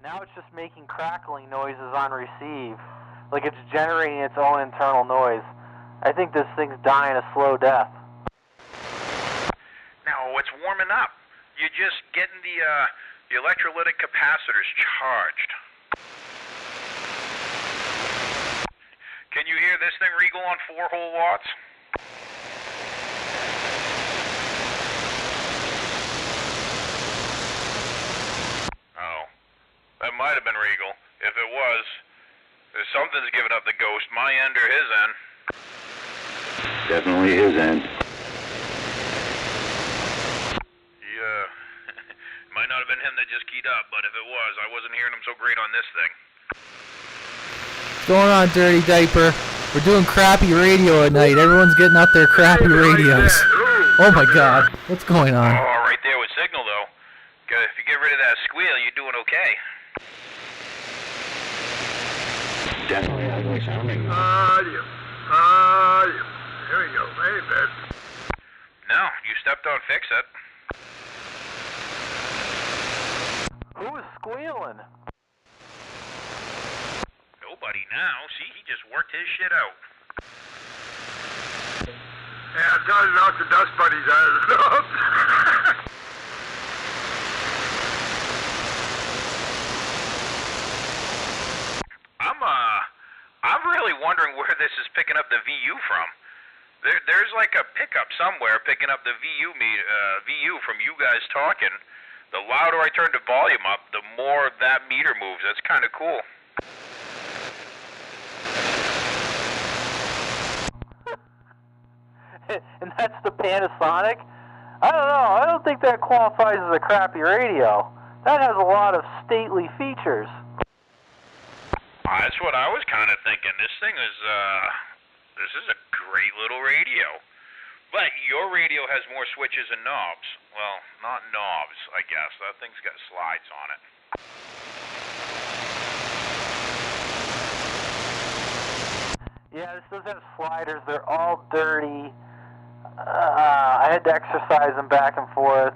Now it's just making crackling noises on receive, like it's generating its own internal noise. I think this thing's dying a slow death. Now, it's warming up. You're just getting the electrolytic capacitors charged. Can you hear this thing, Regal, on 4 whole watts? Oh. That might have been Regal. If it was, something's giving up the ghost, my end or his end. Definitely his end. Yeah. Might not have been him that just keyed up, but if it was, I wasn't hearing him so great on this thing. What's going on, Dirty Diaper? We're doing crappy radio at night. Everyone's getting out their crappy radios. Oh my God, what's going on? Oh, right there with signal, though. If you get rid of that squeal, you're doing okay. Definitely ugly sounding. Audio. Here we go. Hey, Ben. No, you stepped on fix it. Who was squealing? Nobody now. See, he just worked his shit out. Yeah, I'm trying to knock the dust bunnies out of the nose. I'm really wondering where this is picking up the VU from. There's like a pickup somewhere picking up the VU from you guys talking. The louder I turn the volume up, the more that meter moves. That's kind of cool. And that's the Panasonic? I don't know. I don't think that qualifies as a crappy radio. That has a lot of stately features. That's what I was kind of thinking. This is a great little radio. But your radio has more switches and knobs. Well, not knobs, I guess. That thing's got slides on it. Yeah, this does have sliders. They're all dirty. I had to exercise them back and forth.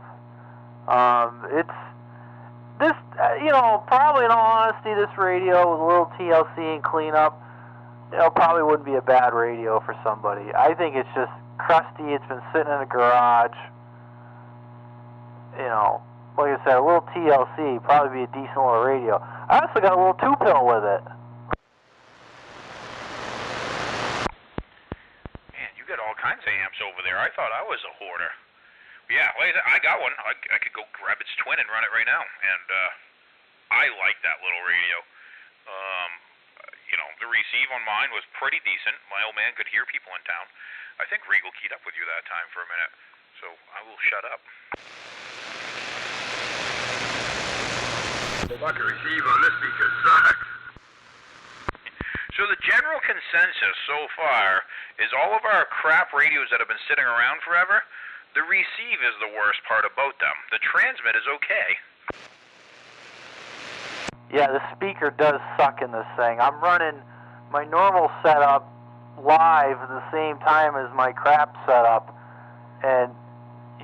Probably in all honesty, this radio with a little TLC and cleanup, probably wouldn't be a bad radio for somebody. I think it's just crusty. It's been sitting in a garage. Like I said, a little TLC, probably be a decent little radio. I also got a little 2-pill with it. Man, you got all kinds of amps over there. I thought I was a hoarder. Yeah, like I got one. I could go grab its twin and run it right now. And I like that little radio. The receive on mine was pretty decent. My old man could hear people in town. I think Regal keyed up with you that time for a minute. So I will shut up. The fucking receive on this speaker sucks. So the general consensus so far is all of our crap radios that have been sitting around forever, the receive is the worst part about them. The transmit is okay. Yeah, the speaker does suck in this thing. I'm running my normal setup live at the same time as my crap setup, and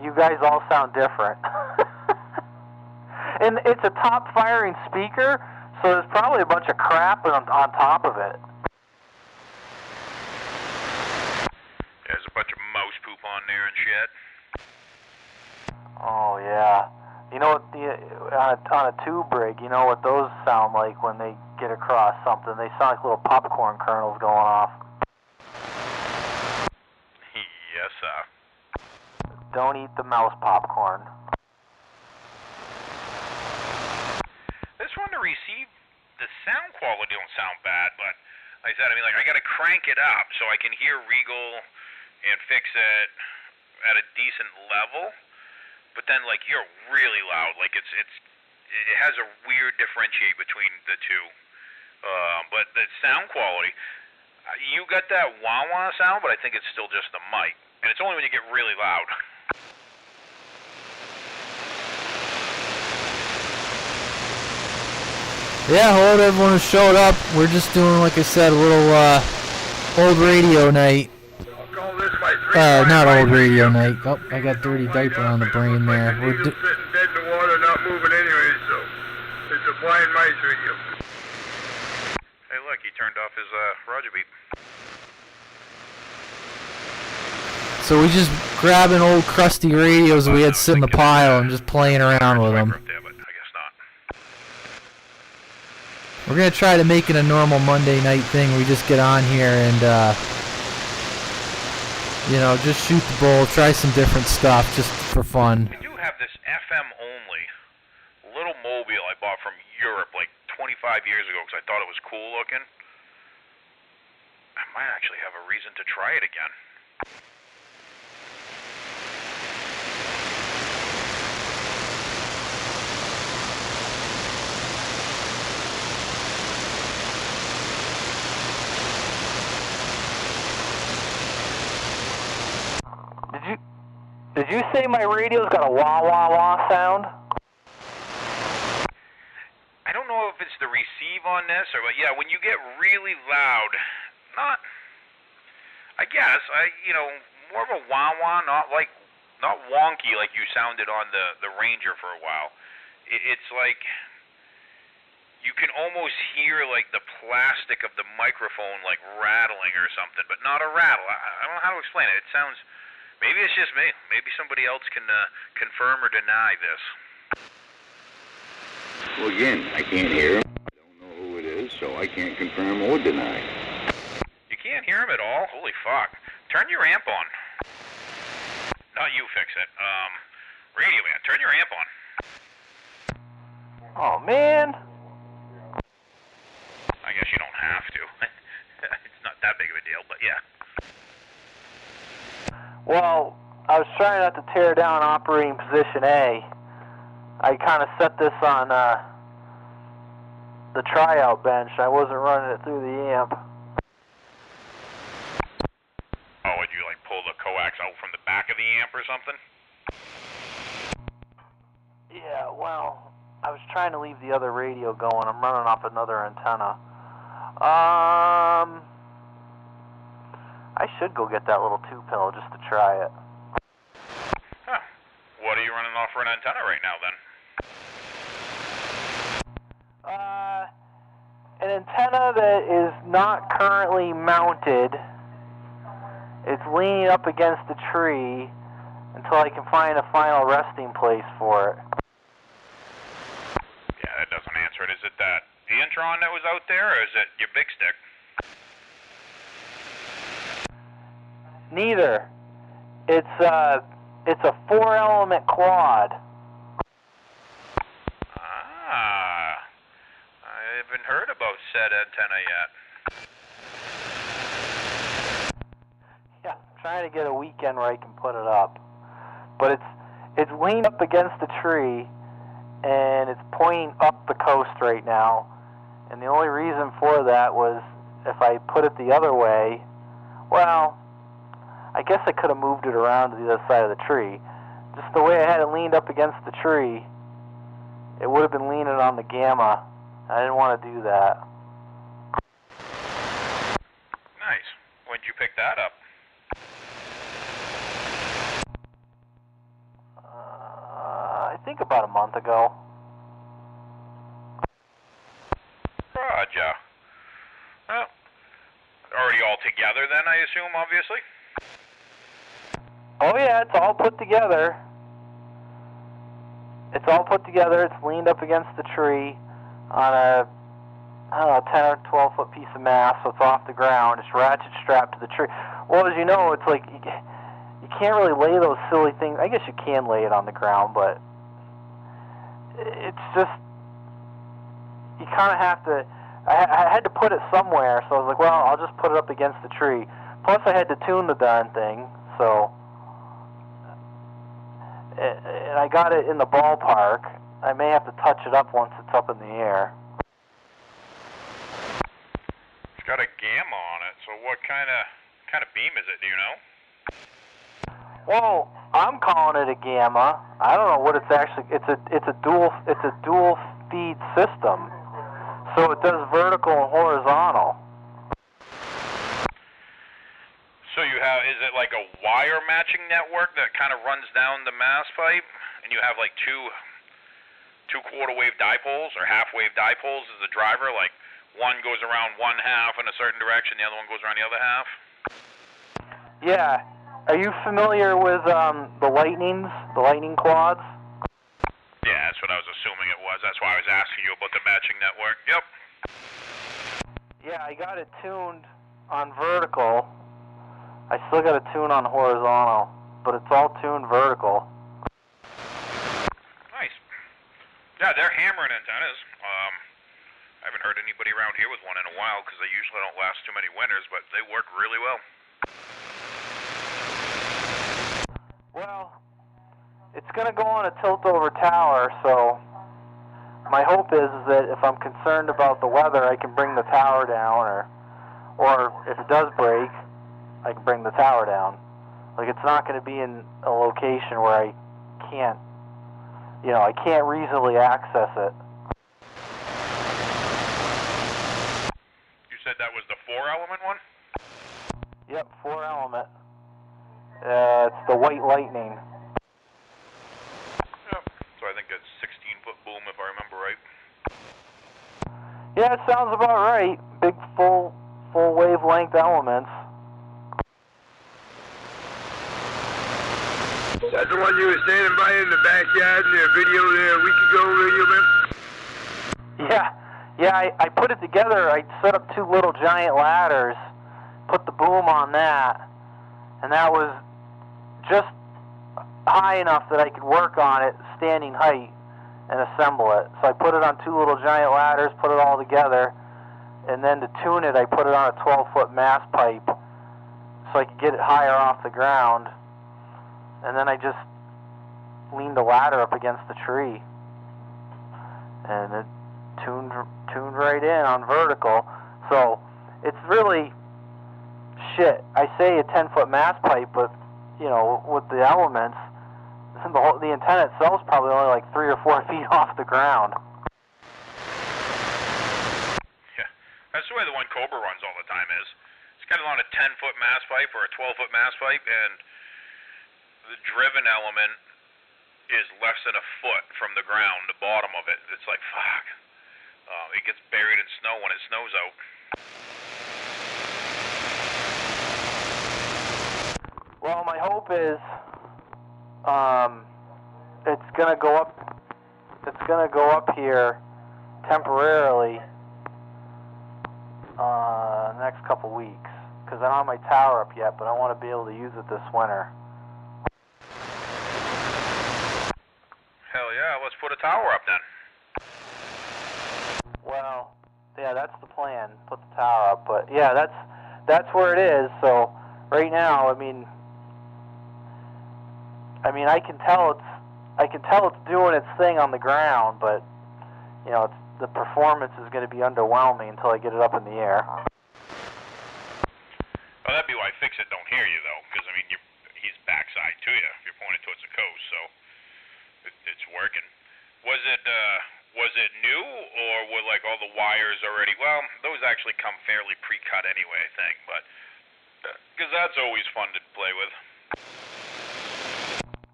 you guys all sound different. And it's a top-firing speaker, so there's probably a bunch of crap on top of it. There's a bunch of mouse poop on there and shit. Oh, yeah. You know what, on a tube rig, you know what those sound like when they get across something? They sound like little popcorn kernels going off. Yes, sir. Don't eat the mouse popcorn. This one to receive, the sound quality don't sound bad, but like I said, I gotta crank it up so I can hear Regal and fix it at a decent level. But then, you're really loud. It has a weird differentiate between the two. But the sound quality, you got that wah-wah sound, but I think it's still just the mic. And it's only when you get really loud. Yeah, hello to everyone who showed up. We're just doing, like I said, a little old radio night. Not old radio night. Oh, I got Dirty Diaper on the brain there. We're sitting dead in the water, not moving anyway, so it's a flying mice radio. Hey, look, he turned off his Roger beep. So we just grabbing old crusty radios we had sit in the pile and just playing around with them. We're going to try to make it a normal Monday night thing. We just get on here and, just shoot the bull, try some different stuff just for fun. We do have this FM only little mobile I bought from Europe like 25 years ago because I thought it was cool looking. I might actually have a reason to try it again. Did you say my radio's got a wah wah wah sound? I don't know if it's the receive on this or, but yeah, when you get really loud, more of a wah wah, not wonky like you sounded on the Ranger for a while. It's like you can almost hear like the plastic of the microphone like rattling or something, but not a rattle. I don't know how to explain it. It sounds. Maybe it's just me. Maybe somebody else can confirm or deny this. Well, again, I can't hear him. I don't know who it is, so I can't confirm or deny. You can't hear him at all? Holy fuck. Turn your amp on. Not you fix it. Radio man, turn your amp on. Oh, man. I guess you don't have to. It's not that big of a deal, but yeah. Well, I was trying not to tear down operating position A. I kind of set this on the tryout bench. I wasn't running it through the amp. Oh, would you like pull the coax out from the back of the amp or something? Yeah, well, I was trying to leave the other radio going. I'm running off another antenna. I should go get that little 2-pill just to try it. Huh. What are you running off for an antenna right now, then? An antenna that is not currently mounted. It's leaning up against the tree until I can find a final resting place for it. Yeah, that doesn't answer it. Is it that Antron that was out there, or is it your big stick? Neither. It's a 4-element quad. Ah, I haven't heard about said antenna yet. Yeah, I'm trying to get a weekend where I can put it up. But it's leaned up against the tree, and it's pointing up the coast right now. And the only reason for that was if I put it the other way, well, I guess I could have moved it around to the other side of the tree. Just the way I had it leaned up against the tree, it would have been leaning on the gamma. I didn't want to do that. Nice. When'd you pick that up? I think about a month ago. Roger. Well, already all together then, I assume, obviously? Oh yeah, it's all put together. It's all put together. It's leaned up against the tree on a, 10 or 12 foot piece of mass, so it's off the ground. It's ratchet strapped to the tree. Well, as you know, it's like you can't really lay those silly things. I guess you can lay it on the ground, but it's just, you kind of have to, I had to put it somewhere, so I was like, well, I'll just put it up against the tree. Plus I had to tune the darn thing, so, and I got it in the ballpark. I may have to touch it up once it's up in the air. It's got a gamma on it, so what kind of beam is it, do you know? Well, I'm calling it a gamma. I don't know what it's actually. It's a dual feed system, so it does vertical and horizontal. So you have, is it like a wire matching network that kind of runs down the mass pipe, and you have like two quarter wave dipoles or half wave dipoles as the driver, like one goes around one half in a certain direction, the other one goes around the other half? Yeah. Are you familiar with the lightning quads? Yeah, that's what I was assuming it was. That's why I was asking you about the matching network. Yep. Yeah, I got it tuned on vertical. I still got it tuned on horizontal, but it's all tuned vertical. Nice. Yeah, they're hammering antennas. I haven't heard anybody around here with one in a while because they usually don't last too many winters, but they work really well. Well, it's going to go on a tilt-over tower, so my hope is that if I'm concerned about the weather, I can bring the tower down, or if it does break, I can bring the tower down. Like, it's not going to be in a location where I can't, I can't reasonably access it. You said that was the 4-element one? Yep, 4-element. It's the White Lightning. Yep. So I think it's 16-foot boom, if I remember right. Yeah, it sounds about right. Big, full wavelength elements. That's the one you were standing by in the backyard in the video there a week ago, Radio Man? Yeah, I put it together. I set up 2 little giant ladders, put the boom on that, and that was just high enough that I could work on it standing height and assemble it. So I put it on 2 little giant ladders, put it all together, and then to tune it, I put it on a 12-foot mast pipe so I could get it higher off the ground. And then I just leaned the ladder up against the tree, and it tuned right in on vertical. So it's really shit. I say a 10-foot mast pipe, but with the elements, the antenna itself is probably only like 3 or 4 feet off the ground. Yeah, that's the way the one Cobra runs all the time is. It's got it on a 10-foot mast pipe or a 12-foot mast pipe, and the driven element is less than a foot from the ground, the bottom of it. It's like, fuck. It gets buried in snow when it snows out. Well, my hope is it's gonna go up. It's gonna go up here temporarily next couple weeks because I don't have my tower up yet, but I want to be able to use it this winter. Hell yeah, let's put a tower up then. Well, yeah, that's the plan. Put the tower up, but yeah, that's where it is. So right now, I mean, I can tell it's doing its thing on the ground, but the performance is going to be underwhelming until I get it up in the air. Well, that'd be why Fix-It don't hear you though, because he's backside to you if you're pointed towards the coast, so it's working. Was it new, or were like all the wires already? Well, those actually come fairly pre-cut anyway, I think, but because that's always fun to play with.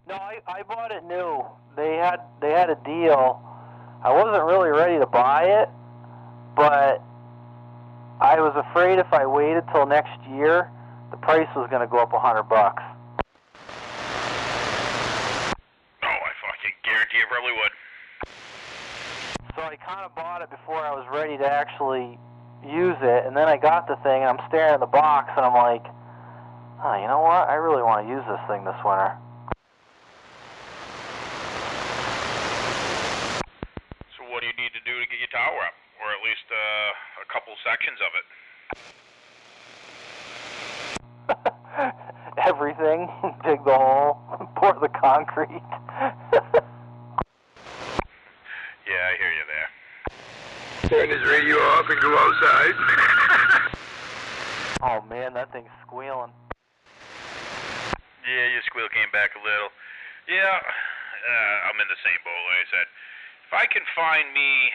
No, I bought it new. They had a deal. I wasn't really ready to buy it, but I was afraid if I waited till next year, the price was going to go up $100. Oh, I fucking guarantee it probably would. So I kind of bought it before I was ready to actually use it, and then I got the thing, and I'm staring at the box, and I'm like, oh, you know what? I really want to use this thing this winter. So what do you need to do to get your tower up, or at least a couple sections of it? Everything. Dig the hole, pour the concrete. Yeah, I hear you there. Turn his radio off and go outside. Oh man, that thing's squealing. Yeah, your squeal came back a little. Yeah, I'm in the same boat, like I said. If I can find me,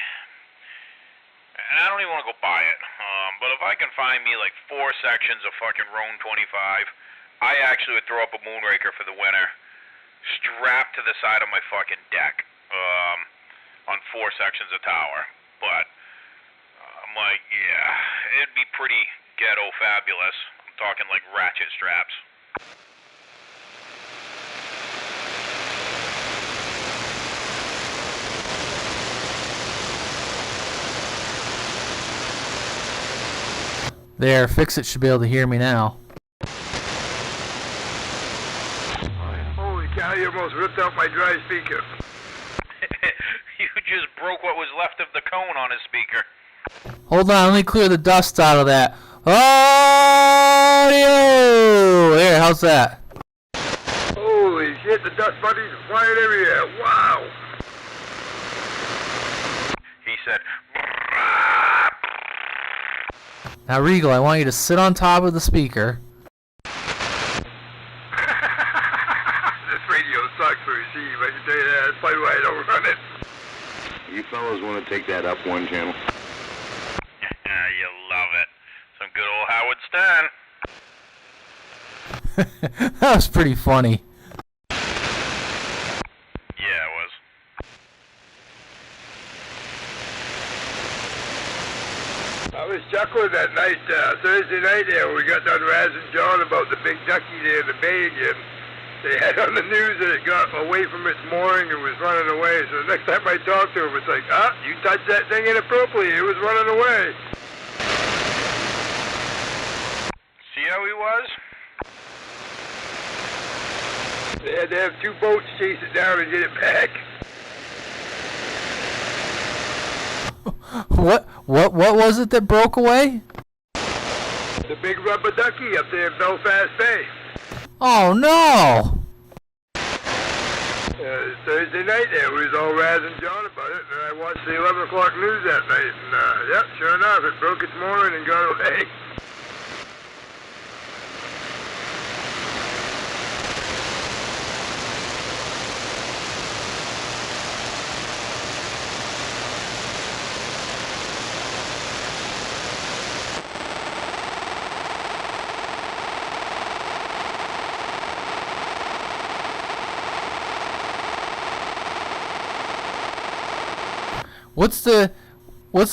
and I don't even want to go buy it, but if I can find me like 4 sections of fucking Roan 25, I actually would throw up a moonraker for the winter, strapped to the side of my fucking deck, on 4 sections of tower. But I'm like, yeah, it'd be pretty ghetto fabulous. I'm talking like ratchet straps. There, Fix-It should be able to hear me now. Holy cow, you almost ripped out my dry speaker. You just broke what was left of the cone on his speaker. Hold on, let me clear the dust out of that. Audio! There, how's that? Holy shit, the dust bunnies are flying everywhere. Wow. He said, Now, Regal, I want you to sit on top of the speaker. This radio sucks for receive, I can tell you that. That's probably why I don't run it. You fellas want to take that up one channel? you love it. Some good old Howard Stern. That was pretty funny. Yeah, it was. I was chuckling that night, Thursday night there, when we got done razzing John about the big ducky there in the bay again. They had on the news that it got away from its mooring and was running away. So the next time I talked to him, it's like, you touched that thing inappropriately. It was running away. See how he was? They had to have 2 boats chase it down and get it back. What was it that broke away? The big rubber ducky up there in Belfast Bay. Oh no! Thursday night there, we was all razzing John about it, and I watched the 11 o'clock news that night, and yep, sure enough, it broke its mooring and got away. What's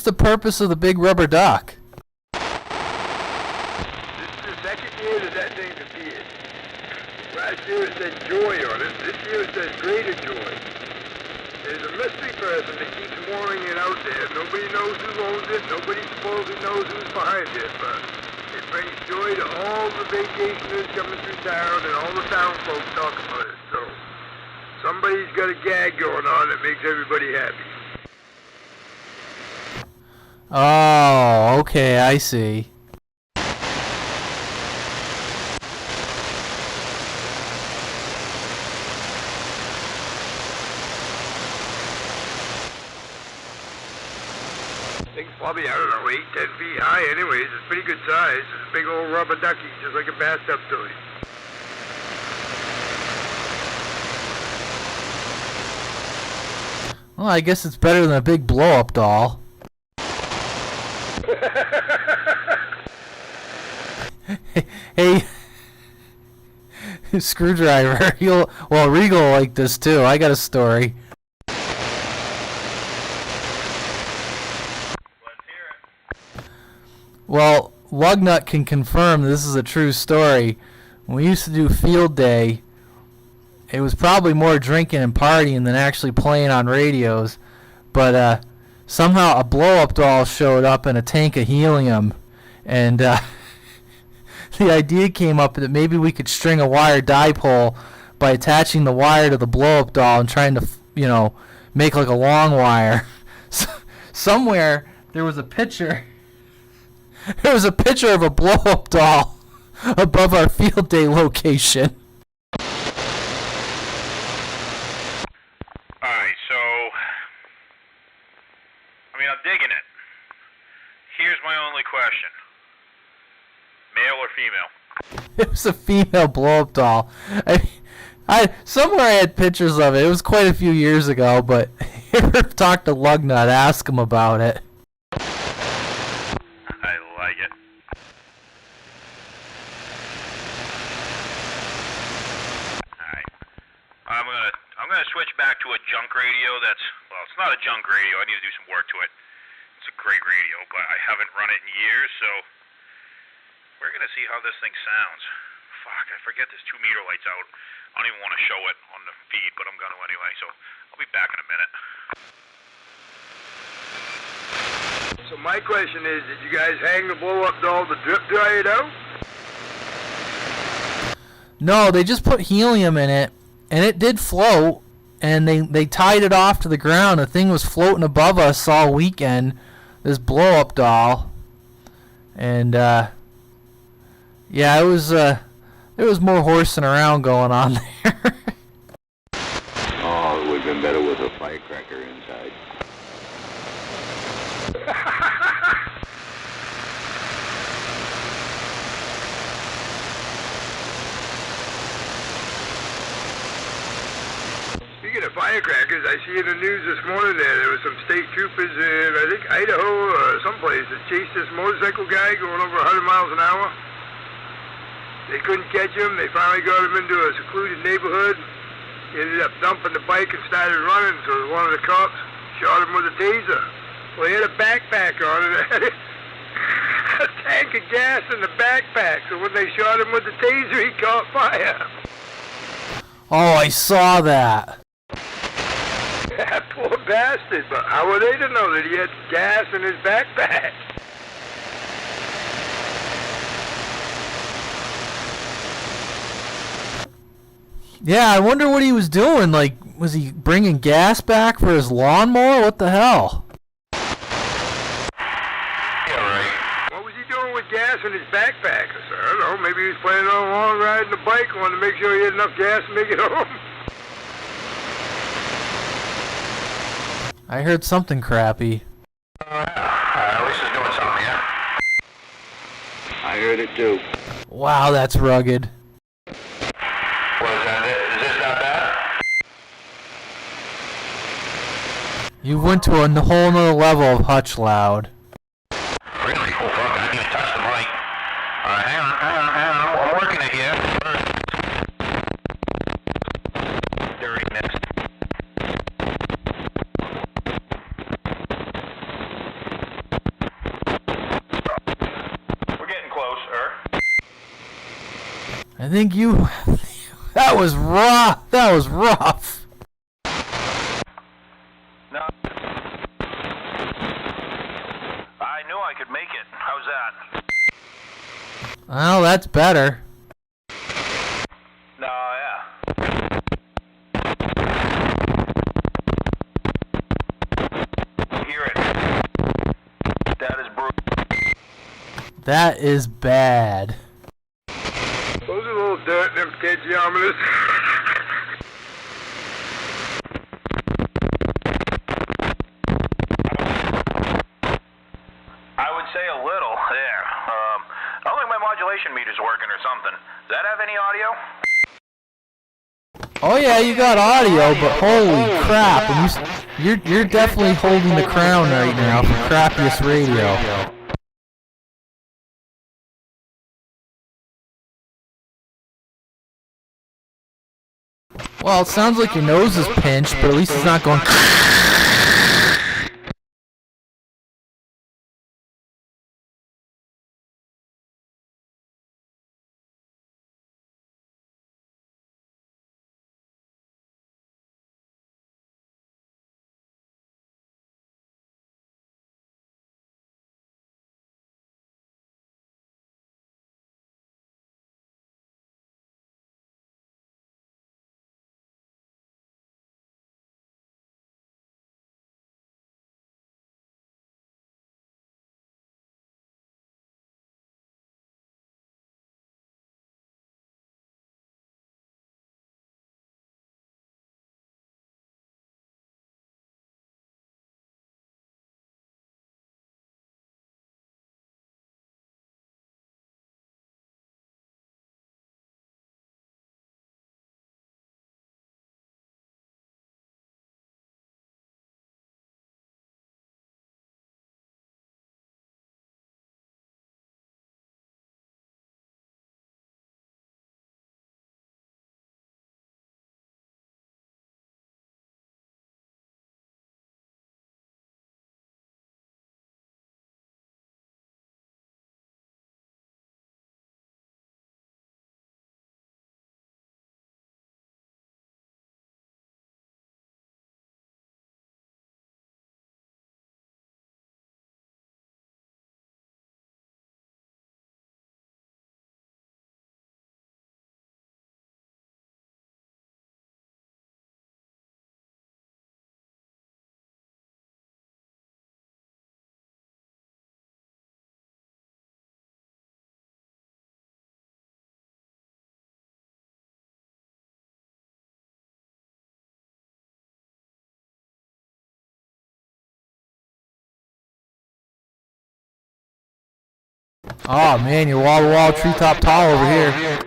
the purpose of the big rubber duck? This is the second year that thing's appeared. Last year it said joy on it. This year it says greater joy. There's a mystery person that keeps mooring it out there. Nobody knows who owns it. Nobody supposedly knows who's behind it. But it brings joy to all the vacationers coming through town, and all the town folks talk about it. So somebody's got a gag going on that makes everybody happy. Oh, okay, I see. Thing's probably, I don't know, 8, 10 feet high anyways. It's pretty good size. It's a big old rubber ducky, just like a bathtub toy. Well, I guess it's better than a big blow-up doll. Hey, Screwdriver, Regal will like this too. I got a story. Let's hear it. Well, Lugnut can confirm this is a true story. When we used to do field day, it was probably more drinking and partying than actually playing on radios. But somehow a blow-up doll showed up in a tank of helium, and the idea came up that maybe we could string a wire dipole by attaching the wire to the blow-up doll and trying to, make like a long wire. Somewhere there was a picture. There was a picture of a blow-up doll above our field day location. Alright, so I'm digging it. Here's my only question. Male or female? It was a female blow-up doll. Somewhere I had pictures of it. It was quite a few years ago, but if you ever talk to Lugnut, ask him about it. I like it. Alright. I'm gonna switch back to a junk radio it's not a junk radio. I need to do some work to it. It's a great radio, but I haven't run it in years, so we're going to see how this thing sounds. Fuck, I forget there's 2 meter lights out. I don't even want to show it on the feed, but I'm going to anyway, so I'll be back in a minute. So my question is, did you guys hang the blow-up doll to drip dry it out? No, they just put helium in it, and it did float, and they tied it off to the ground. The thing was floating above us all weekend, this blow-up doll. And, yeah, it was, there was more horsing around going on there. Oh, it would have been better with a firecracker inside. Speaking of firecrackers, I see in the news this morning there was some state troopers in, I think, Idaho or someplace that chased this motorcycle guy going over 100 miles an hour. They couldn't catch him. They finally got him into a secluded neighborhood. He ended up dumping the bike and started running, so one of the cops shot him with a taser. Well, he had a backpack on and it had a tank of gas in the backpack, so when they shot him with the taser, he caught fire. Oh, I saw that. That poor bastard, but how were they to know that he had gas in his backpack? Yeah, I wonder what he was doing. Like, was he bringing gas back for his lawnmower? What the hell? Yeah, right. What was he doing with gas in his backpack? I don't know, maybe he was planning on long riding the bike, wanted to make sure he had enough gas to make it home. I heard something crappy. At least he's doing something, yeah? I heard it too. Wow, that's rugged. What is that? Is this not bad? You went to a whole nother level of Hutch Loud. Really? Oh, fuck, I didn't even touch the mic. Hang on. I'm working it here. Dirty mix. We're getting closer. I think you... That was rough. That was rough. No. I knew I could make it. How's that? Well, that's better. No, yeah. Hear it. That is brutal. That is bad. Those are little dirt in them cadiometers. I would say a little there. I don't think my modulation meter's working or something. Does that have any audio? Oh yeah, you got audio, but holy crap! When you're definitely holding the crown right now for crappiest radio. Well, it sounds like your nose is pinched, but at least it's not going. Oh man, your wall-to-wall treetop tall over here.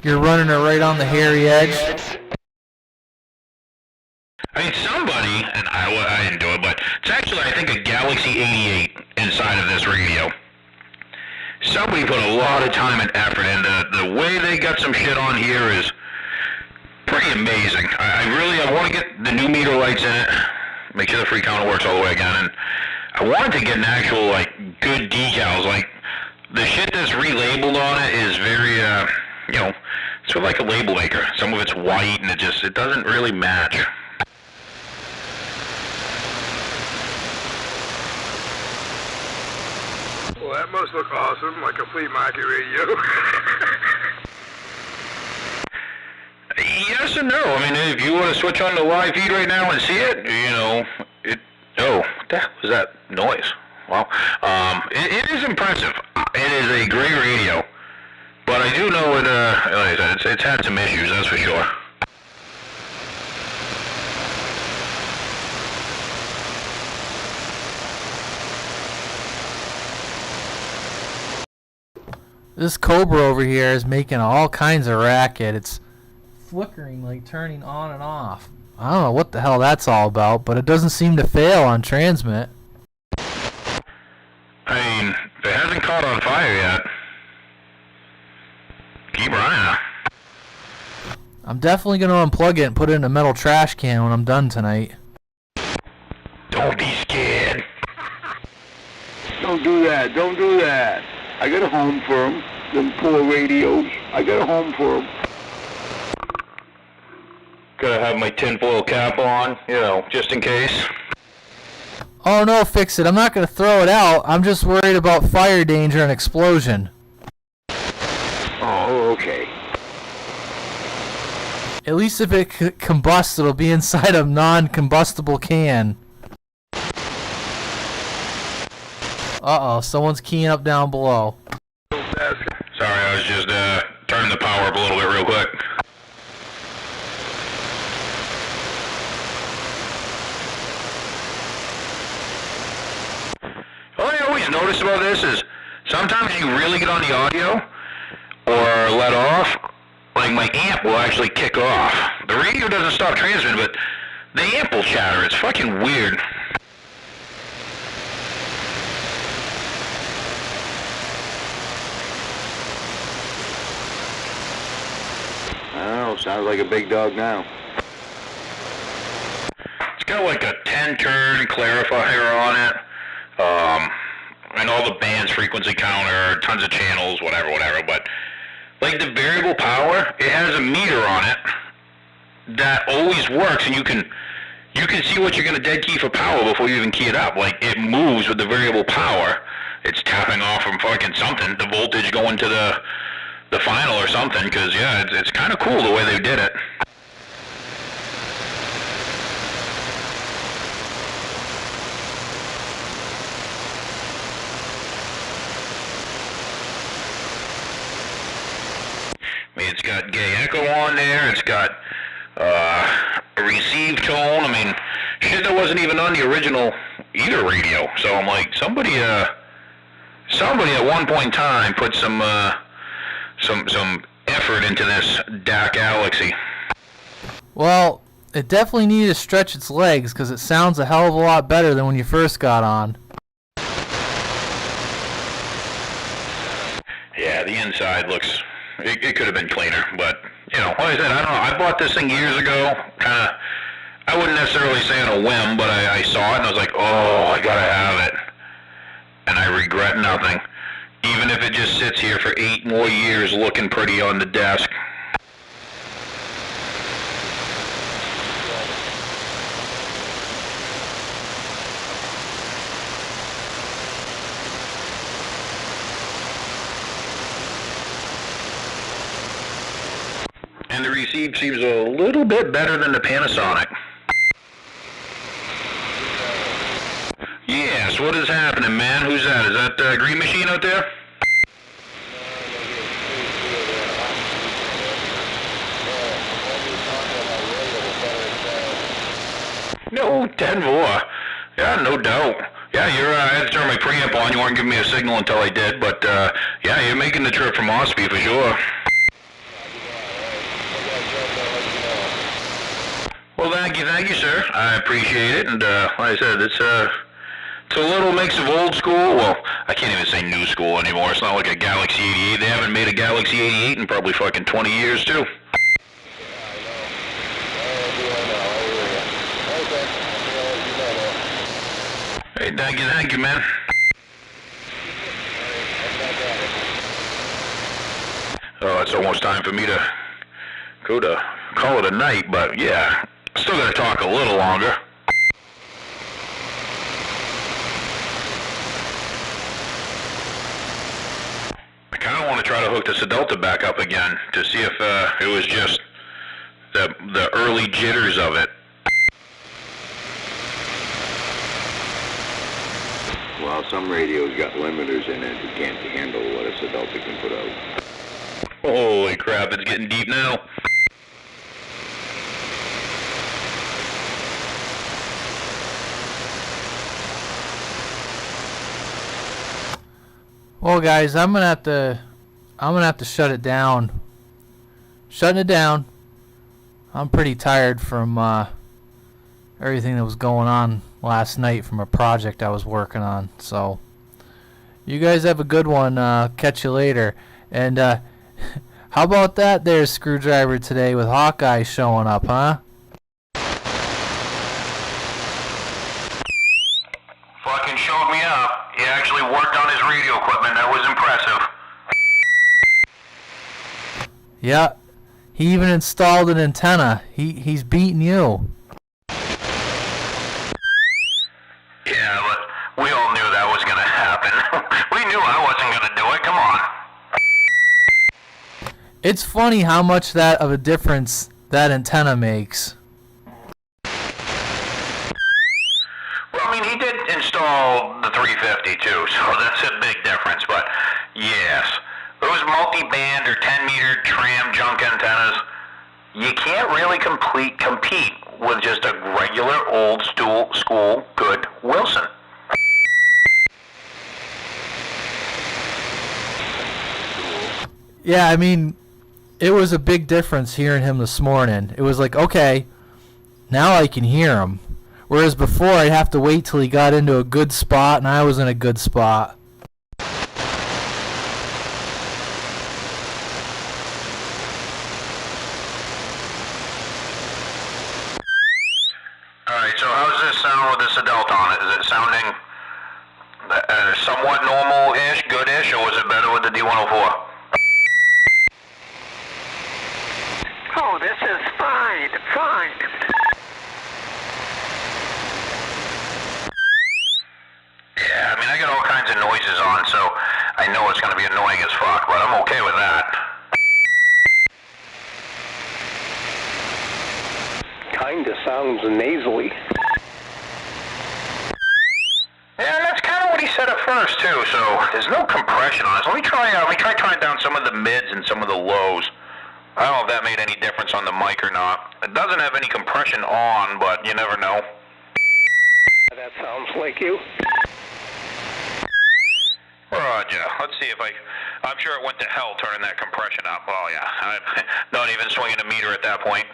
You're running it right on the hairy edge. I mean, somebody, and I didn't do it, but it's actually, I think, a Galaxy 88 inside of this radio. Somebody put a lot of time and effort, and the way they got some shit on here is pretty amazing. I want to get the new meter lights in it, make sure the free counter works all the way again, and I wanted to get an actual, like, good decals. Like, the shit that's relabeled on it is very, you know, it's sort of like a label maker. Some of it's white, and it doesn't really match. Well, that must look awesome, like a flea market radio. Yes and no. I mean, if you want to switch on the live feed right now and see it, you know, oh, what the hell was that noise? Well, it is impressive. It is a great radio, but I do know it, like I said, it's had some issues, that's for sure. This Cobra over here is making all kinds of racket. It's flickering, like turning on and off. I don't know what the hell that's all about, but it doesn't seem to fail on transmit. I mean, it hasn't caught on fire yet. Keep running. I'm definitely going to unplug it and put it in a metal trash can when I'm done tonight. Don't be scared. Don't do that. Don't do that. I got a home for them. Them poor radios. I got a home for them. Gotta have my tinfoil cap on, you know, just in case. Oh no, fix it. I'm not going to throw it out. I'm just worried about fire danger and explosion. Oh, okay. At least if it combusts, it'll be inside a non-combustible can. Uh-oh, someone's keying up down below. Sorry, I was just turning the power up a little bit real quick. All I always notice about this is sometimes you really get on the audio or let off, like my amp will actually kick off. The radio doesn't stop transmitting, but the amp will chatter. It's fucking weird. Oh, sounds like a big dog now. It's got like a 10-turn clarifier on it. and all the band's frequency counter, tons of channels, whatever, but like the variable power, it has a meter on it that always works, and you can see what you're going to dead key for power before you even key it up. Like, it moves with the variable power. It's tapping off from fucking something, the voltage going to the final or something, because, yeah, it's kind of cool the way they did it. I mean, it's got gay echo on there, it's got a receive tone. I mean, shit that wasn't even on the original either radio. So I'm like, somebody at one point in time put some effort into this DAC Galaxy. Well, it definitely needed to stretch its legs because it sounds a hell of a lot better than when you first got on. Yeah, the inside looks... It could have been cleaner, but, you know, like I said, I don't know. I bought this thing years ago, kind of, I wouldn't necessarily say on a whim, but I saw it and I was like, oh, I gotta have it. And I regret nothing. Even if it just sits here for 8 more years looking pretty on the desk. And the receive seems a little bit better than the Panasonic. Yes, what is happening, man? Who's that? Is that Green Machine out there? No, 10-4. Yeah, no doubt. Yeah, I had to turn my preamp on. You weren't giving me a signal until I did, but yeah, you're making the trip from Ospey for sure. Well, thank you, sir. I appreciate it, and like I said, it's a little mix of old school. Well, I can't even say new school anymore. It's not like a Galaxy 88. They haven't made a Galaxy 88 in probably fucking 20 years, too. Hey, thank you, man. Oh, it's almost time for me to go to call it a night, but yeah. Still gotta talk a little longer. I kind of want to try to hook the Sedelta back up again to see if it was just the early jitters of it. Well, some radios got limiters in it that can't handle what a Sedelta can put out. Holy crap, it's getting deep now. Well, guys, I'm gonna have to shut it down. Shutting it down. I'm pretty tired from everything that was going on last night from a project I was working on. So, you guys have a good one. Catch you later. And how about that there, Screwdriver, today with Hawkeye showing up, huh? Fucking showed me up. He actually worked on his radio equipment. That was impressive. Yeah, he even installed an antenna. He's beating you. Yeah, but we all knew that was gonna happen. We knew I wasn't gonna do it. Come on. It's funny how much that of a difference that antenna makes. Well, I mean, he did install the 350 too, so that's a big difference. But yes, those multi-band or 10-meter tram junk antennas, you can't really compete with just a regular old school good Wilson. Yeah, I mean, it was a big difference hearing him this morning. It was like, okay, now I can hear him. Whereas before, I'd have to wait till he got into a good spot, and I was in a good spot. Alright, so how's this sound with the Sedelta on it? Is it sounding Somewhat normal-ish, good-ish, or was it better with the D104? Oh, this is fine. Yeah, I mean, I got all kinds of noises on, so I know it's going to be annoying as fuck, but I'm okay with that. Kinda sounds nasally. Yeah, that's kind of what he said at first, too, so there's no compression on it. So let me try trying down some of the mids and some of the lows. I don't know if that made any difference on the mic or not. It doesn't have any compression on, but you never know. That sounds like you. Roger. Let's see if I'm sure it went to hell turning that compression up. Oh, yeah. I'm not even swinging a meter at that point.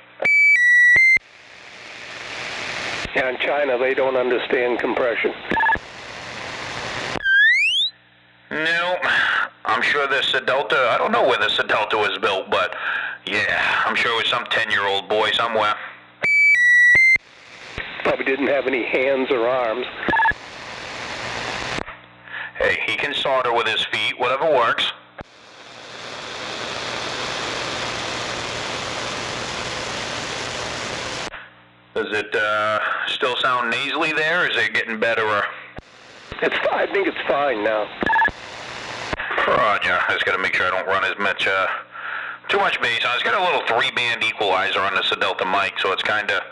Yeah, in China, they don't understand compression. No, I'm sure the Sedelta, I don't know where the Sedelta was built, but yeah, I'm sure it was some 10-year-old boy somewhere. Probably didn't have any hands or arms. Hey, he can solder with his feet, whatever works. Does it still sound nasally there, or is it getting better? I think it's fine now. Roger. I just got to make sure I don't run as much, too much bass on. It's got a little 3-band equalizer on the Sedelta mic, so it's kind of,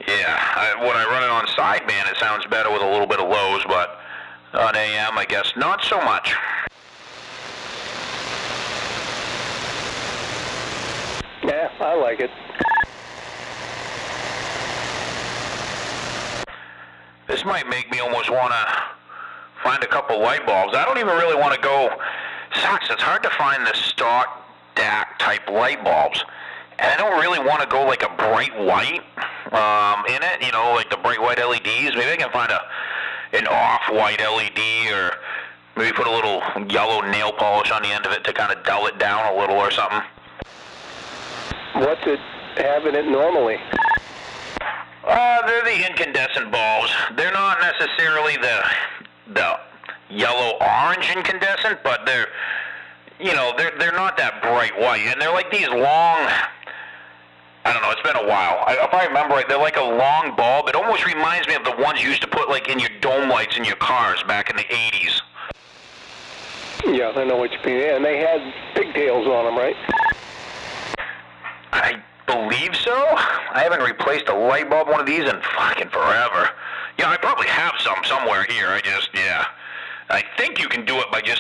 yeah. When I run it on sideband, it sounds better with a little bit of lows, but on AM, I guess not so much. Yeah, I like it. This might make me almost want to find a couple light bulbs. I don't even really want to go. Sucks. It's hard to find the stock DAC type light bulbs, and I don't really want to go like a bright white in it. You know, like the bright white LEDs. Maybe I can find an off-white LED, or maybe put a little yellow nail polish on the end of it to kind of dull it down a little or something. What's it having it normally? They're the incandescent bulbs. They're not necessarily the yellow-orange incandescent, but they're not that bright white, and they're like these long. I don't know. It's been a while. If I remember right, they're like a long bulb. It almost reminds me of the ones you used to put like in your dome lights in your cars back in the '80s. Yeah, I know what you mean. And they had pigtails on them, right? I believe so. I haven't replaced a light bulb one of these in fucking forever. Yeah, I probably have some somewhere here. I think you can do it by just